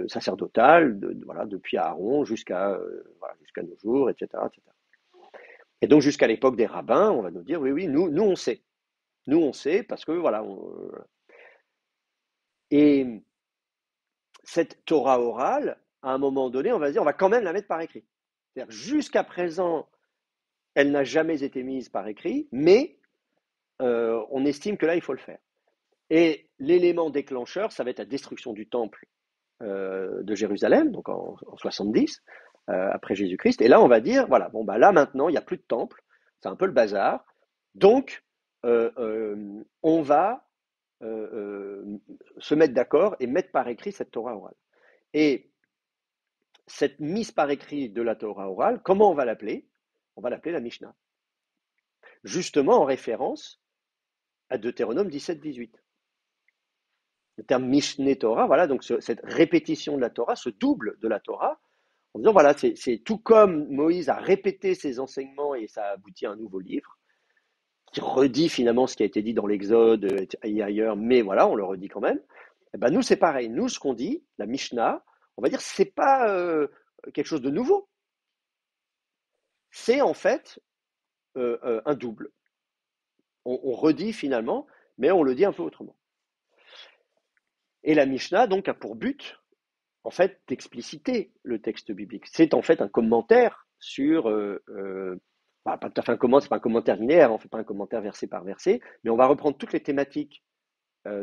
sacerdotale, voilà, depuis Aaron jusqu'à nos jours, etc., etc. Et donc jusqu'à l'époque des rabbins, on va nous dire, oui, nous on sait. Nous on sait parce que, voilà. Et cette Torah orale, à un moment donné, on va dire, on va quand même la mettre par écrit. C'est-à-dire, jusqu'à présent, elle n'a jamais été mise par écrit, mais on estime que là, il faut le faire. Et l'élément déclencheur, ça va être la destruction du temple de Jérusalem, donc en 70, après Jésus-Christ. Et là, on va dire, voilà, bon, bah là maintenant, il n'y a plus de temple, c'est un peu le bazar. Donc, on va se mettre d'accord et mettre par écrit cette Torah orale. Et cette mise par écrit de la Torah orale, comment on va l'appeler? On va l'appeler la Mishnah. Justement en référence à Deutéronome 17-18. Le terme Mishneh Torah, voilà, donc cette répétition de la Torah, ce double de la Torah, en disant, voilà, c'est tout comme Moïse a répété ses enseignements et ça a abouti à un nouveau livre, qui redit finalement ce qui a été dit dans l'Exode et ailleurs, mais voilà, on le redit quand même. Et ben nous, c'est pareil. Nous, ce qu'on dit, la Mishnah, on va dire, c'est pas quelque chose de nouveau. C'est en fait un double. On redit finalement, mais on le dit un peu autrement. Et la Mishnah, donc, a pour but, en fait, d'expliciter le texte biblique. C'est en fait un commentaire sur, pas tout à fait un commentaire, c'est pas un commentaire linéaire, on fait pas un commentaire verset par verset, mais on va reprendre toutes les thématiques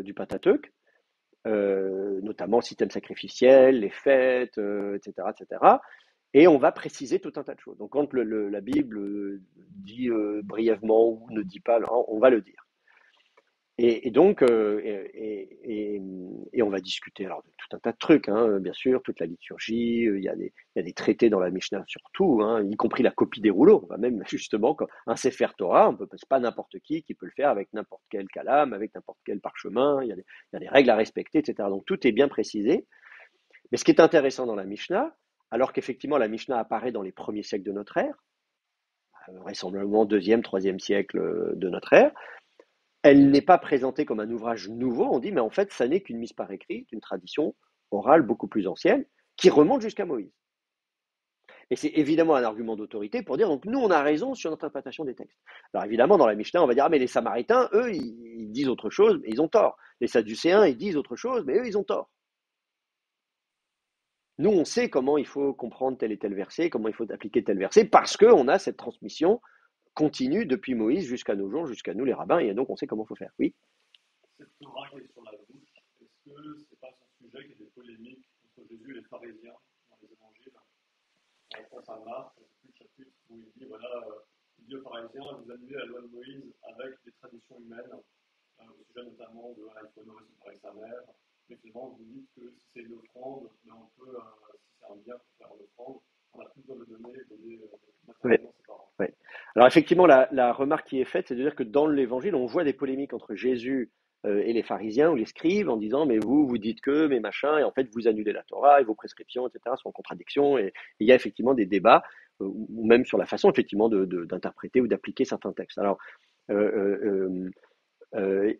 du Pentateuque, notamment le système sacrificiel, les fêtes, etc., etc. Et on va préciser tout un tas de choses. Donc quand la Bible dit brièvement ou ne dit pas, on va le dire. Et donc, et on va discuter alors de tout un tas de trucs, hein, bien sûr, toute la liturgie, il y a des traités dans la Mishnah sur tout, hein, y compris la copie des rouleaux. On va même justement, comme un Sefer Torah, c'est pas n'importe qui peut le faire avec n'importe quel calame, avec n'importe quel parchemin, il y a des règles à respecter, etc. Donc tout est bien précisé. Mais ce qui est intéressant dans la Mishnah, alors qu'effectivement la Mishnah apparaît dans les premiers siècles de notre ère, vraisemblablement deuxième, troisième siècle de notre ère, elle n'est pas présentée comme un ouvrage nouveau, on dit, mais en fait, ça n'est qu'une mise par écrit, une tradition orale beaucoup plus ancienne, qui remonte jusqu'à Moïse. Et c'est évidemment un argument d'autorité pour dire, donc nous, on a raison sur notre interprétation des textes. Alors évidemment, dans la Mishnah, on va dire, ah, mais les Samaritains, eux, ils disent autre chose, mais ils ont tort. Les Sadducéens, ils disent autre chose, mais eux, ils ont tort. Nous, on sait comment il faut comprendre tel et tel verset, comment il faut appliquer tel verset, parce qu'on a cette transmission continue depuis Moïse jusqu'à nos jours, jusqu'à nous les rabbins, et donc on sait comment il faut faire. Oui. Cette Torah qui est sur la bouche, est-ce que c'est pas son sujet qui est des polémiques entre Jésus et les pharisiens dans les évangiles? On pense à Marc, c'est le chapitre où il dit, voilà, il dit aux pharisiens, vous annulez la loi de Moïse avec des traditions humaines, au sujet notamment de, voilà, il faut honorer son père et sa mère, mais finalement vous dites que si c'est une offrande, mais on peut, si c'est un bien pour faire l'offrande, on a plus besoin de donner Oui. matériellement ses parents. Ouais. Alors effectivement, la remarque qui est faite, c'est de dire que dans l'évangile, on voit des polémiques entre Jésus et les pharisiens ou les scribes en disant mais vous dites que, mais machin, et en fait vous annulez la Torah et vos prescriptions, etc. sont en contradiction, et il y a effectivement des débats, ou même sur la façon effectivement d'interpréter ou d'appliquer certains textes. Alors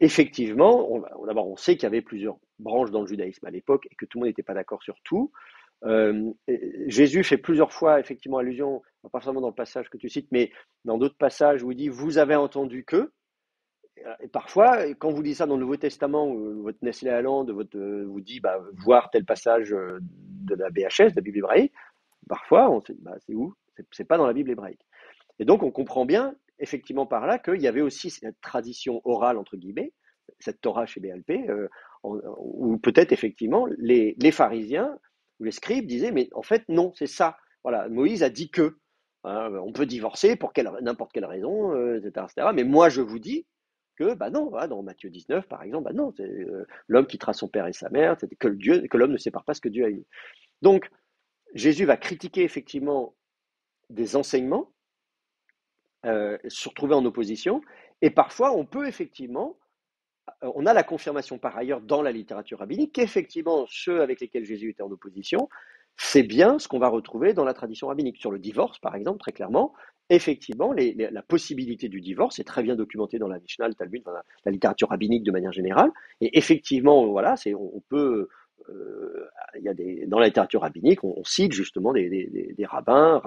effectivement, d'abord on sait qu'il y avait plusieurs branches dans le judaïsme à l'époque et que tout le monde n'était pas d'accord sur tout. Jésus fait plusieurs fois effectivement allusion, pas forcément dans le passage que tu cites, mais dans d'autres passages où il dit vous avez entendu que. Et parfois, quand vous lisez ça dans le Nouveau Testament, votre Nestlé Aland vous dit voir tel passage de la BHS, de la Bible hébraïque, parfois on se dit c'est où? C'est pas dans la Bible hébraïque. Et donc on comprend bien effectivement par là qu'il y avait aussi cette tradition orale entre guillemets, cette Torah chez BLP, où peut-être effectivement les pharisiens ou les scribes disaient mais en fait non, c'est ça. Voilà, Moïse a dit que on peut divorcer pour n'importe quelle raison, etc., etc. Mais moi je vous dis que non, voilà, dans Matthieu 19 par exemple, non, c'est l'homme quittera son père et sa mère, c'est que l'homme ne sépare pas ce que Dieu a uni. Donc Jésus va critiquer effectivement des enseignements se retrouver en opposition. Et parfois, on peut effectivement, on a la confirmation par ailleurs dans la littérature rabbinique qu'effectivement, ceux avec lesquels Jésus était en opposition, c'est bien ce qu'on va retrouver dans la tradition rabbinique. Sur le divorce, par exemple, très clairement, effectivement, la possibilité du divorce est très bien documentée dans la Mishnah, le Talmud, dans la littérature rabbinique de manière générale. Et effectivement, voilà, on peut il y a dans la littérature rabbinique, on cite justement des rabbins,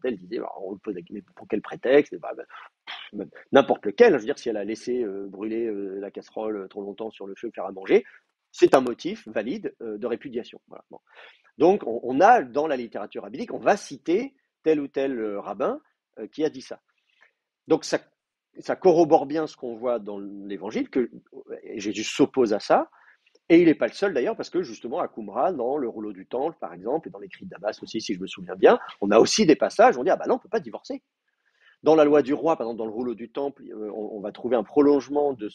tel disaient, on le pose mais pour quel prétexte? N'importe lequel, je veux dire, si elle a laissé brûler la casserole trop longtemps sur le feu faire à manger, c'est un motif valide de répudiation. Voilà. Bon. Donc, on a dans la littérature rabbinique, on va citer tel ou tel rabbin qui a dit ça. Donc, ça corrobore bien ce qu'on voit dans l'évangile, que Jésus s'oppose à ça. Et il n'est pas le seul d'ailleurs, parce que justement à Qumran, dans le rouleau du temple par exemple, et dans l'écrit de Damas aussi, si je me souviens bien, on a aussi des passages où on dit non, on ne peut pas divorcer. Dans la loi du roi, par exemple, dans le rouleau du temple, on va trouver un prolongement de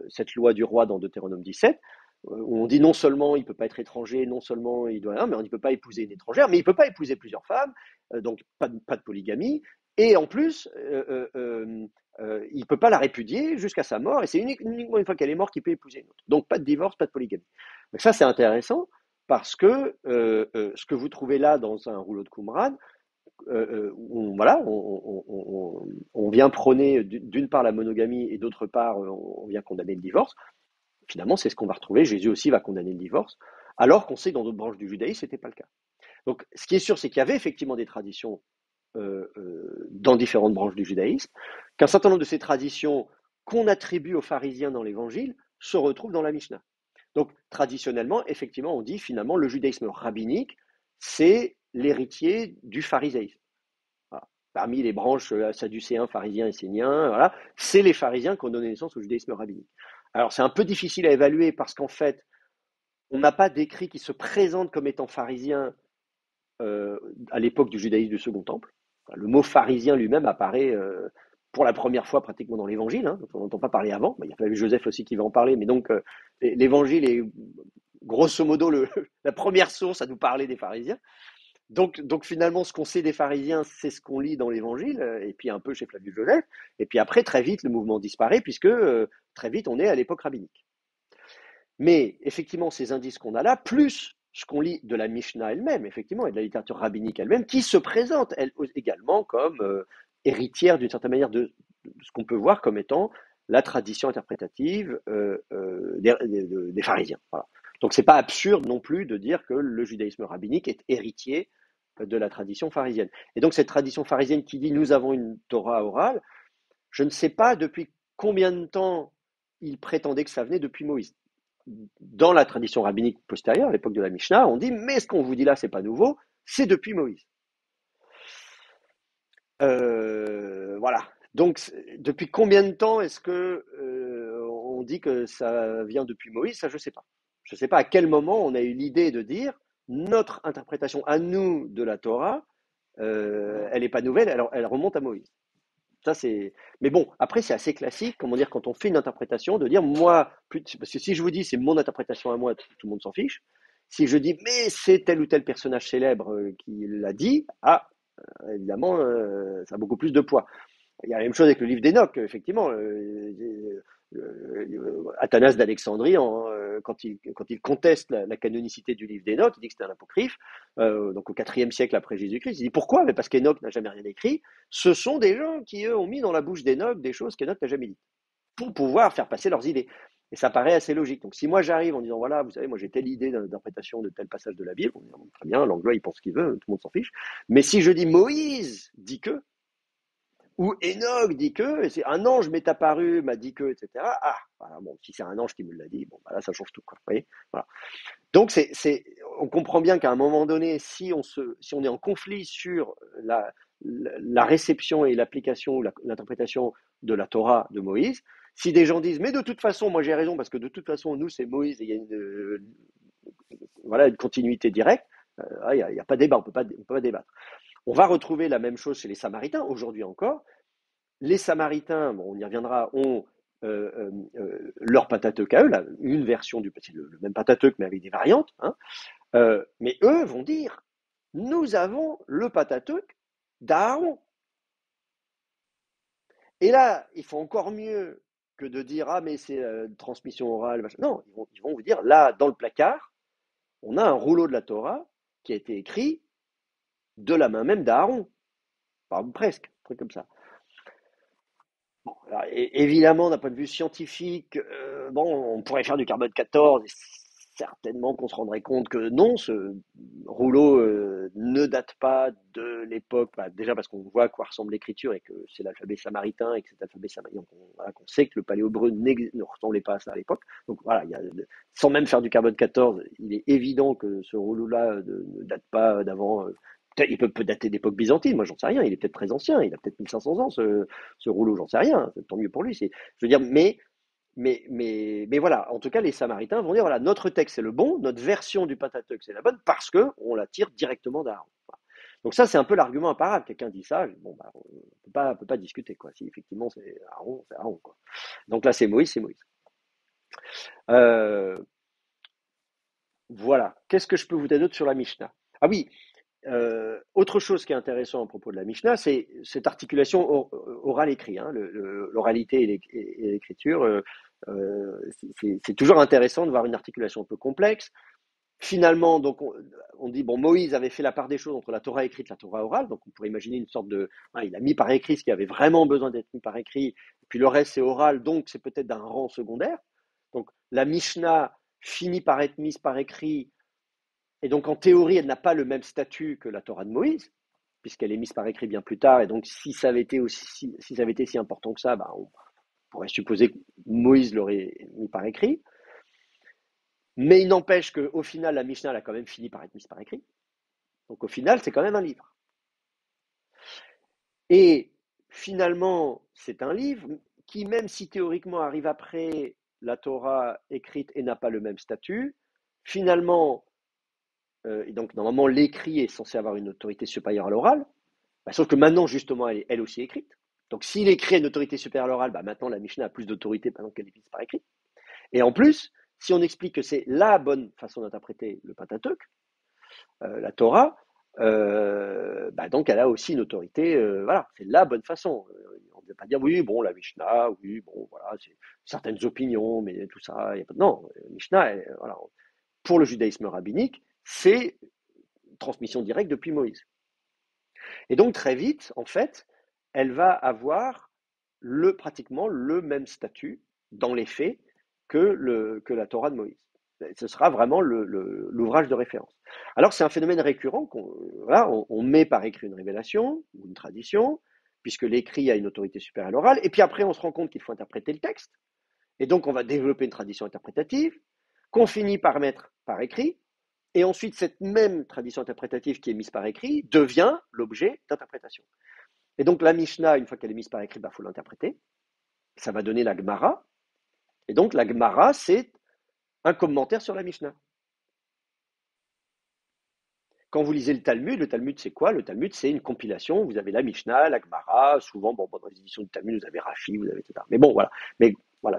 cette loi du roi dans Deutéronome 17, où on dit non seulement il ne peut pas être étranger, non seulement il doit, mais on ne peut pas épouser une étrangère, mais il ne peut pas épouser plusieurs femmes, donc pas de polygamie, et en plus, il ne peut pas la répudier jusqu'à sa mort, et c'est uniquement une fois qu'elle est morte qu'il peut épouser une autre. Donc pas de divorce, pas de polygamie. Donc ça, c'est intéressant, parce que ce que vous trouvez là dans un rouleau de Qumran, voilà, on vient prôner d'une part la monogamie et d'autre part on vient condamner le divorce. Finalement, c'est ce qu'on va retrouver. Jésus aussi va condamner le divorce, alors qu'on sait que dans d'autres branches du judaïsme, ce n'était pas le cas. Donc, ce qui est sûr, c'est qu'il y avait effectivement des traditions dans différentes branches du judaïsme, qu'un certain nombre de ces traditions qu'on attribue aux pharisiens dans l'évangile se retrouvent dans la Mishnah. Donc, traditionnellement, effectivement, on dit finalement le judaïsme rabbinique, c'est l'héritier du phariséisme. Voilà. Parmi les branches sadducéens, pharisiens, esséniens, voilà, c'est les pharisiens qui ont donné naissance au judaïsme rabbinique. Alors, c'est un peu difficile à évaluer parce qu'en fait, on n'a pas d'écrit qui se présente comme étant pharisien à l'époque du judaïsme du Second Temple. Le mot pharisien lui-même apparaît pour la première fois pratiquement dans l'Évangile. Hein, on n'entend pas parler avant. Il y a pas Joseph aussi qui va en parler, mais donc l'Évangile est grosso modo la première source à nous parler des pharisiens. Donc finalement, ce qu'on sait des pharisiens, c'est ce qu'on lit dans l'Évangile, et puis un peu chez Flavius Joseph. Et puis après, très vite, le mouvement disparaît, puisque très vite, on est à l'époque rabbinique. Mais effectivement, ces indices qu'on a là, plus ce qu'on lit de la Mishnah elle-même, effectivement, et de la littérature rabbinique elle-même, qui se présente elle également comme héritière d'une certaine manière de ce qu'on peut voir comme étant la tradition interprétative des pharisiens. Voilà. Donc c'est pas absurde non plus de dire que le judaïsme rabbinique est héritier de la tradition pharisienne. Et donc cette tradition pharisienne qui dit nous avons une Torah orale, je ne sais pas depuis combien de temps il prétendait que ça venait depuis Moïse. Dans la tradition rabbinique postérieure, à l'époque de la Mishnah, on dit mais ce qu'on vous dit là, c'est pas nouveau, c'est depuis Moïse. Voilà. Donc, depuis combien de temps est-ce que on dit que ça vient depuis Moïse? Ça, je sais pas. Je sais pas à quel moment on a eu l'idée de dire notre interprétation à nous de la Torah, elle n'est pas nouvelle, elle remonte à Moïse. Ça, c'est. Mais bon, après, c'est assez classique, comment dire, quand on fait une interprétation, de dire moi, parce que si je vous dis c'est mon interprétation à moi, tout le monde s'en fiche. Si je dis mais c'est tel ou tel personnage célèbre qui l'a dit, évidemment, ça a beaucoup plus de poids. Il y a la même chose avec le livre d'Enoch, effectivement. Athanas d'Alexandrie, quand il conteste la canonicité du livre d'Enoch, il dit que c'était un apocryphe, donc au IVe siècle après Jésus-Christ. Il dit pourquoi? Mais parce qu'Enoch n'a jamais rien écrit. Ce sont des gens qui, eux, ont mis dans la bouche d'Enoch des choses qu'Enoch n'a jamais dites, pour pouvoir faire passer leurs idées. Et ça paraît assez logique. Donc si moi j'arrive en disant, voilà, vous savez, moi j'ai telle idée d'interprétation de tel passage de la Bible, on dit, très bien, l'anglois il pense ce qu'il veut, tout le monde s'en fiche. Mais si je dis Moïse dit que, ou Enoch dit que, et c'est un ange m'est apparu, m'a dit que, etc. Ah, voilà, bon, si c'est un ange qui me l'a dit, bon, bah là, ça change tout, quoi. Vous voyez, voilà. Donc, on comprend bien qu'à un moment donné, si on est en conflit sur la réception et l'application ou l'interprétation de la Torah de Moïse, si des gens disent, mais de toute façon, moi j'ai raison, parce que de toute façon, nous, c'est Moïse, et il y a voilà, une continuité directe, il n'y a pas débat, on peut pas débattre. On va retrouver la même chose chez les Samaritains, aujourd'hui encore. Les Samaritains, bon, on y reviendra, ont leur Pentateuque à eux, là, une version c'est le même Pentateuque, mais avec des variantes. Hein, mais eux vont dire, nous avons le Pentateuque d'Aaron. Et là, ils font encore mieux que de dire, ah, mais c'est transmission orale. Machin. Non, ils vont vous dire, là, dans le placard, on a un rouleau de la Torah qui a été écrit de la main même d'Aaron. Enfin, presque, un truc comme ça. Bon, alors, évidemment, d'un point de vue scientifique, bon, on pourrait faire du carbone 14 et certainement qu'on se rendrait compte que non, ce rouleau ne date pas de l'époque, bah, déjà parce qu'on voit à quoi ressemble l'écriture et que c'est l'alphabet samaritain et que cet alphabet samaritain, voilà, qu'on sait que le paléo-hébreu ne ressemblait pas à ça à l'époque. Donc voilà, sans même faire du carbone 14, il est évident que ce rouleau-là ne date pas d'avant. Il peut dater d'époque byzantine, moi j'en sais rien, il est peut-être très ancien, il a peut-être 1500 ans ce rouleau, j'en sais rien, tant mieux pour lui. Je veux dire, mais voilà, en tout cas les Samaritains vont dire, voilà, notre texte c'est le bon, notre version du Pentateuque c'est la bonne, parce qu'on la tire directement d'Aaron. Voilà. Donc ça c'est un peu l'argument imparable, quelqu'un dit ça, bon, bah, on peut pas discuter, quoi. Si effectivement c'est Aaron, quoi. Donc là c'est Moïse, c'est Moïse. Voilà, qu'est-ce que je peux vous dire d'autre sur la Mishnah? Ah oui, autre chose qui est intéressant à propos de la Mishnah, c'est cette articulation orale-écrit, hein, l'oralité et l'écriture. C'est toujours intéressant de voir une articulation un peu complexe. Finalement, donc on dit, bon, Moïse avait fait la part des choses entre la Torah écrite et la Torah orale, donc on pourrait imaginer une sorte de, hein, il a mis par écrit ce qui avait vraiment besoin d'être mis par écrit, et puis le reste c'est oral, donc c'est peut-être d'un rang secondaire. Donc la Mishnah finit par être mise par écrit, et donc en théorie elle n'a pas le même statut que la Torah de Moïse, puisqu'elle est mise par écrit bien plus tard, et donc si ça avait été si ça avait été si important que ça, on pourrait supposer que Moïse l'aurait mis par écrit. Mais il n'empêche qu'au final, la Mishnah elle a quand même fini par être mise par écrit. Donc au final, c'est quand même un livre. Et finalement, c'est un livre qui, même si théoriquement arrive après la Torah écrite et n'a pas le même statut, finalement, et donc normalement l'écrit est censé avoir une autorité supérieure à l'oral, sauf que maintenant justement elle est elle aussi écrite. Donc si l'écrit a une autorité supérieure à l'oral, maintenant la Mishnah a plus d'autorité maintenant qu'elle est mise par écrit. Et en plus, si on explique que c'est la bonne façon d'interpréter le Pentateuque, la Torah, donc elle a aussi une autorité, voilà, c'est la bonne façon. On ne peut pas dire oui, bon, la Mishnah, oui, bon, voilà, c'est certaines opinions, mais tout ça, y a pas... non, la Mishnah, voilà, pour le judaïsme rabbinique, c'est une transmission directe depuis Moïse. Et donc très vite, en fait, elle va avoir pratiquement le même statut dans les faits que la Torah de Moïse. Ce sera vraiment l'ouvrage de référence. Alors c'est un phénomène récurrent voilà, on met par écrit une révélation ou une tradition, puisque l'écrit a une autorité supérieure à l'oral, et puis après on se rend compte qu'il faut interpréter le texte, et donc on va développer une tradition interprétative, qu'on finit par mettre par écrit, et ensuite cette même tradition interprétative qui est mise par écrit devient l'objet d'interprétation. Et donc la Mishnah, une fois qu'elle est mise par écrit, il faut l'interpréter, ça va donner la Gemara, et donc la Gemara c'est un commentaire sur la Mishnah. Quand vous lisez le Talmud c'est quoi? Le Talmud c'est une compilation, vous avez la Mishnah, la Gemara, souvent dans les éditions du Talmud vous avez Rashi, vous avez etc. Mais bon voilà,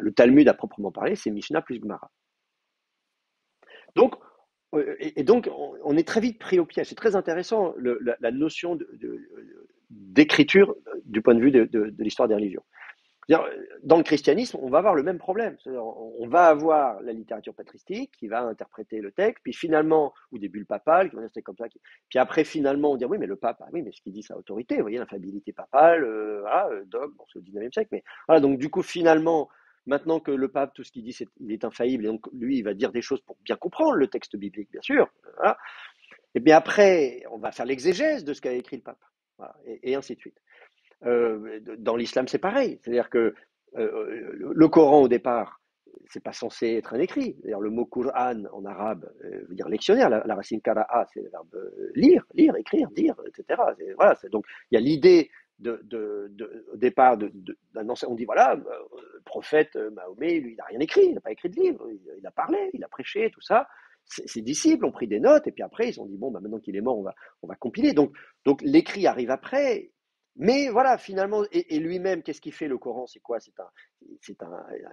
le Talmud à proprement parler c'est Mishnah plus Gemara. Donc donc on est très vite pris au piège. C'est très intéressant la notion d'écriture du point de vue de l'histoire des religions. Dans le christianisme, on va avoir le même problème. On va avoir la littérature patristique qui va interpréter le texte, puis finalement, ou des bulles papales qui vont rester comme ça. Puis après, finalement, on dit oui, mais le pape, oui, mais ce qu'il dit, c'est autorité. Vous voyez, l'infaillibilité papale, voilà, dogme, bon, c'est au 19e siècle. Mais voilà, donc du coup, finalement, maintenant que le pape, tout ce qu'il dit, il est infaillible, et donc lui, il va dire des choses pour bien comprendre le texte biblique, bien sûr. Voilà. Et bien après, on va faire l'exégèse de ce qu'a écrit le pape. Voilà, et ainsi de suite. Dans l'islam, c'est pareil. C'est-à-dire que le Coran, au départ, c'est pas censé être un écrit. D'ailleurs, le mot Qur'an en arabe veut dire lectionnaire. La racine kara'a, c'est le verbe lire, écrire, dire, etc. Voilà, donc il y a l'idée au départ d'un ancien. On dit voilà, le prophète Mahomet, lui, il n'a rien écrit, il n'a pas écrit de livre, il a parlé, il a prêché, tout ça. Ses disciples ont pris des notes et puis après ils ont dit bon, maintenant qu'il est mort, on va compiler. Donc l'écrit arrive après. Mais voilà, finalement, et lui-même, qu'est-ce qu'il fait le Coran? C'est quoi?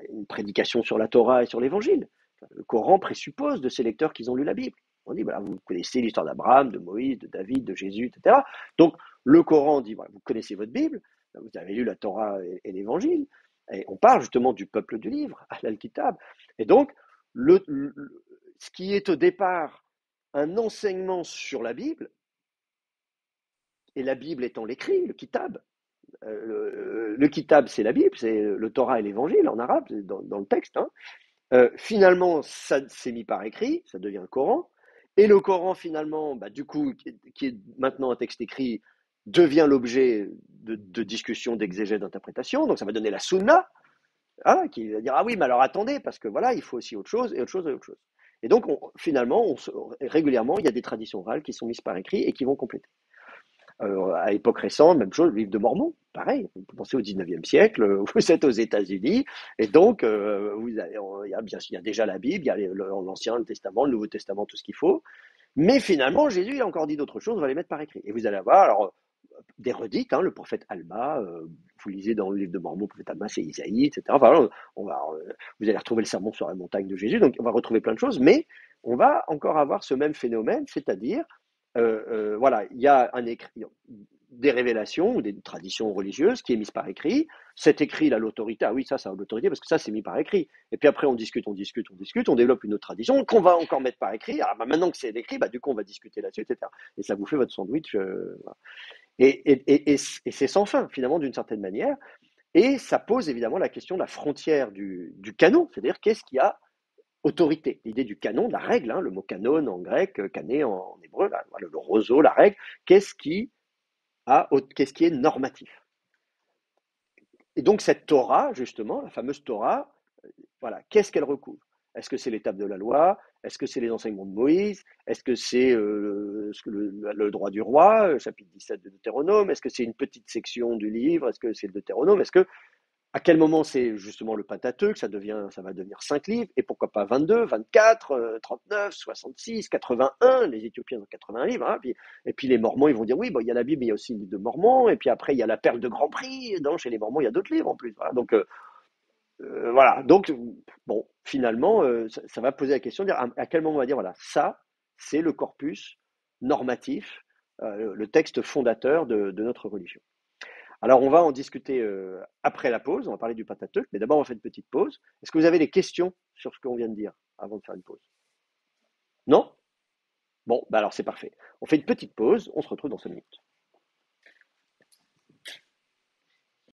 Une prédication sur la Torah et sur l'Évangile. Le Coran présuppose de ses lecteurs qu'ils ont lu la Bible. On dit, voilà, vous connaissez l'histoire d'Abraham, de Moïse, de David, de Jésus, etc. Donc, le Coran dit, voilà, vous connaissez votre Bible, vous avez lu la Torah et l'Évangile, et on parle justement du peuple du livre, Al-Kitab. Et donc, ce qui est au départ un enseignement sur la Bible, et la Bible étant l'écrit, le kitab. Le kitab, c'est la Bible, c'est le Torah et l'Évangile en arabe, dans le texte. Finalement, ça s'est mis par écrit, ça devient le Coran. Et le Coran, finalement, du coup, qui est maintenant un texte écrit, devient l'objet de discussions, d'exégèse, d'interprétation. Donc ça va donner la Sunna, qui va dire, ah oui, mais alors attendez, parce que voilà, il faut aussi autre chose, et autre chose, et autre chose. Et donc, finalement, régulièrement, il y a des traditions orales qui sont mises par écrit et qui vont compléter. À l'époque récente, même chose, le livre de Mormon, pareil. Vous pensez au 19e siècle, vous êtes aux États-Unis, et donc il y a déjà la Bible, il y a l'Ancien, le Testament, le Nouveau Testament, tout ce qu'il faut. Mais finalement, Jésus il a encore dit d'autres choses, on va les mettre par écrit. Et vous allez avoir alors des redites, le prophète Alma, vous lisez dans le livre de Mormon, le prophète Alma, c'est Isaïe, etc. Enfin, vous allez retrouver le sermon sur la montagne de Jésus, donc on va retrouver plein de choses, mais on va encore avoir ce même phénomène, c'est-à-dire voilà, il y a un écrit, des révélations ou des traditions religieuses qui est mise par écrit. Cet écrit, il a l'autorité. Ah oui, ça a l'autorité parce que ça, c'est mis par écrit. Et puis après, on discute, on discute, on discute, on développe une autre tradition qu'on va encore mettre par écrit. Ah, bah, maintenant que c'est écrit, bah, du coup, on va discuter là-dessus, etc. Et ça vous fait votre sandwich. Voilà. Et c'est sans fin, finalement, d'une certaine manière. Et ça pose évidemment la question de la frontière du canon, c'est-à-dire qu'est-ce qui a autorité. L'idée du canon, de la règle, hein, le mot canon en grec, cané en hébreu, là, voilà, le roseau, la règle, qu'est-ce qui qu'est-ce qui est normatif. Et donc cette Torah, justement, la fameuse Torah, voilà, qu'est-ce qu'elle recouvre? Est-ce que c'est l'étape de la loi? Est-ce que c'est les enseignements de Moïse? Est-ce que c'est le droit du roi, chapitre 17 de Deutéronome? Est-ce que c'est une petite section du livre? Est-ce que c'est le Deutéronome? Est-ce que à quel moment c'est justement le Pentateuque, ça va devenir 5 livres, et pourquoi pas 22, 24, 39, 66, 81, les Éthiopiens ont 81 livres, hein, et puis les Mormons, ils vont dire, oui, bon, il y a la Bible, mais il y a aussi le livre de Mormons, et puis après, il y a la Perle de Grand Prix, chez les Mormons, il y a d'autres livres en plus. Voilà. Donc, voilà. Donc, bon, finalement, ça va poser la question de dire à quel moment on va dire, voilà, ça, c'est le corpus normatif, le texte fondateur de notre religion. Alors, on va en discuter après la pause. On va parler du Pentateuque, mais d'abord, on fait une petite pause. Est-ce que vous avez des questions sur ce qu'on vient de dire avant de faire une pause? Non? Bon, bah alors c'est parfait. On fait une petite pause. On se retrouve dans 5 minutes.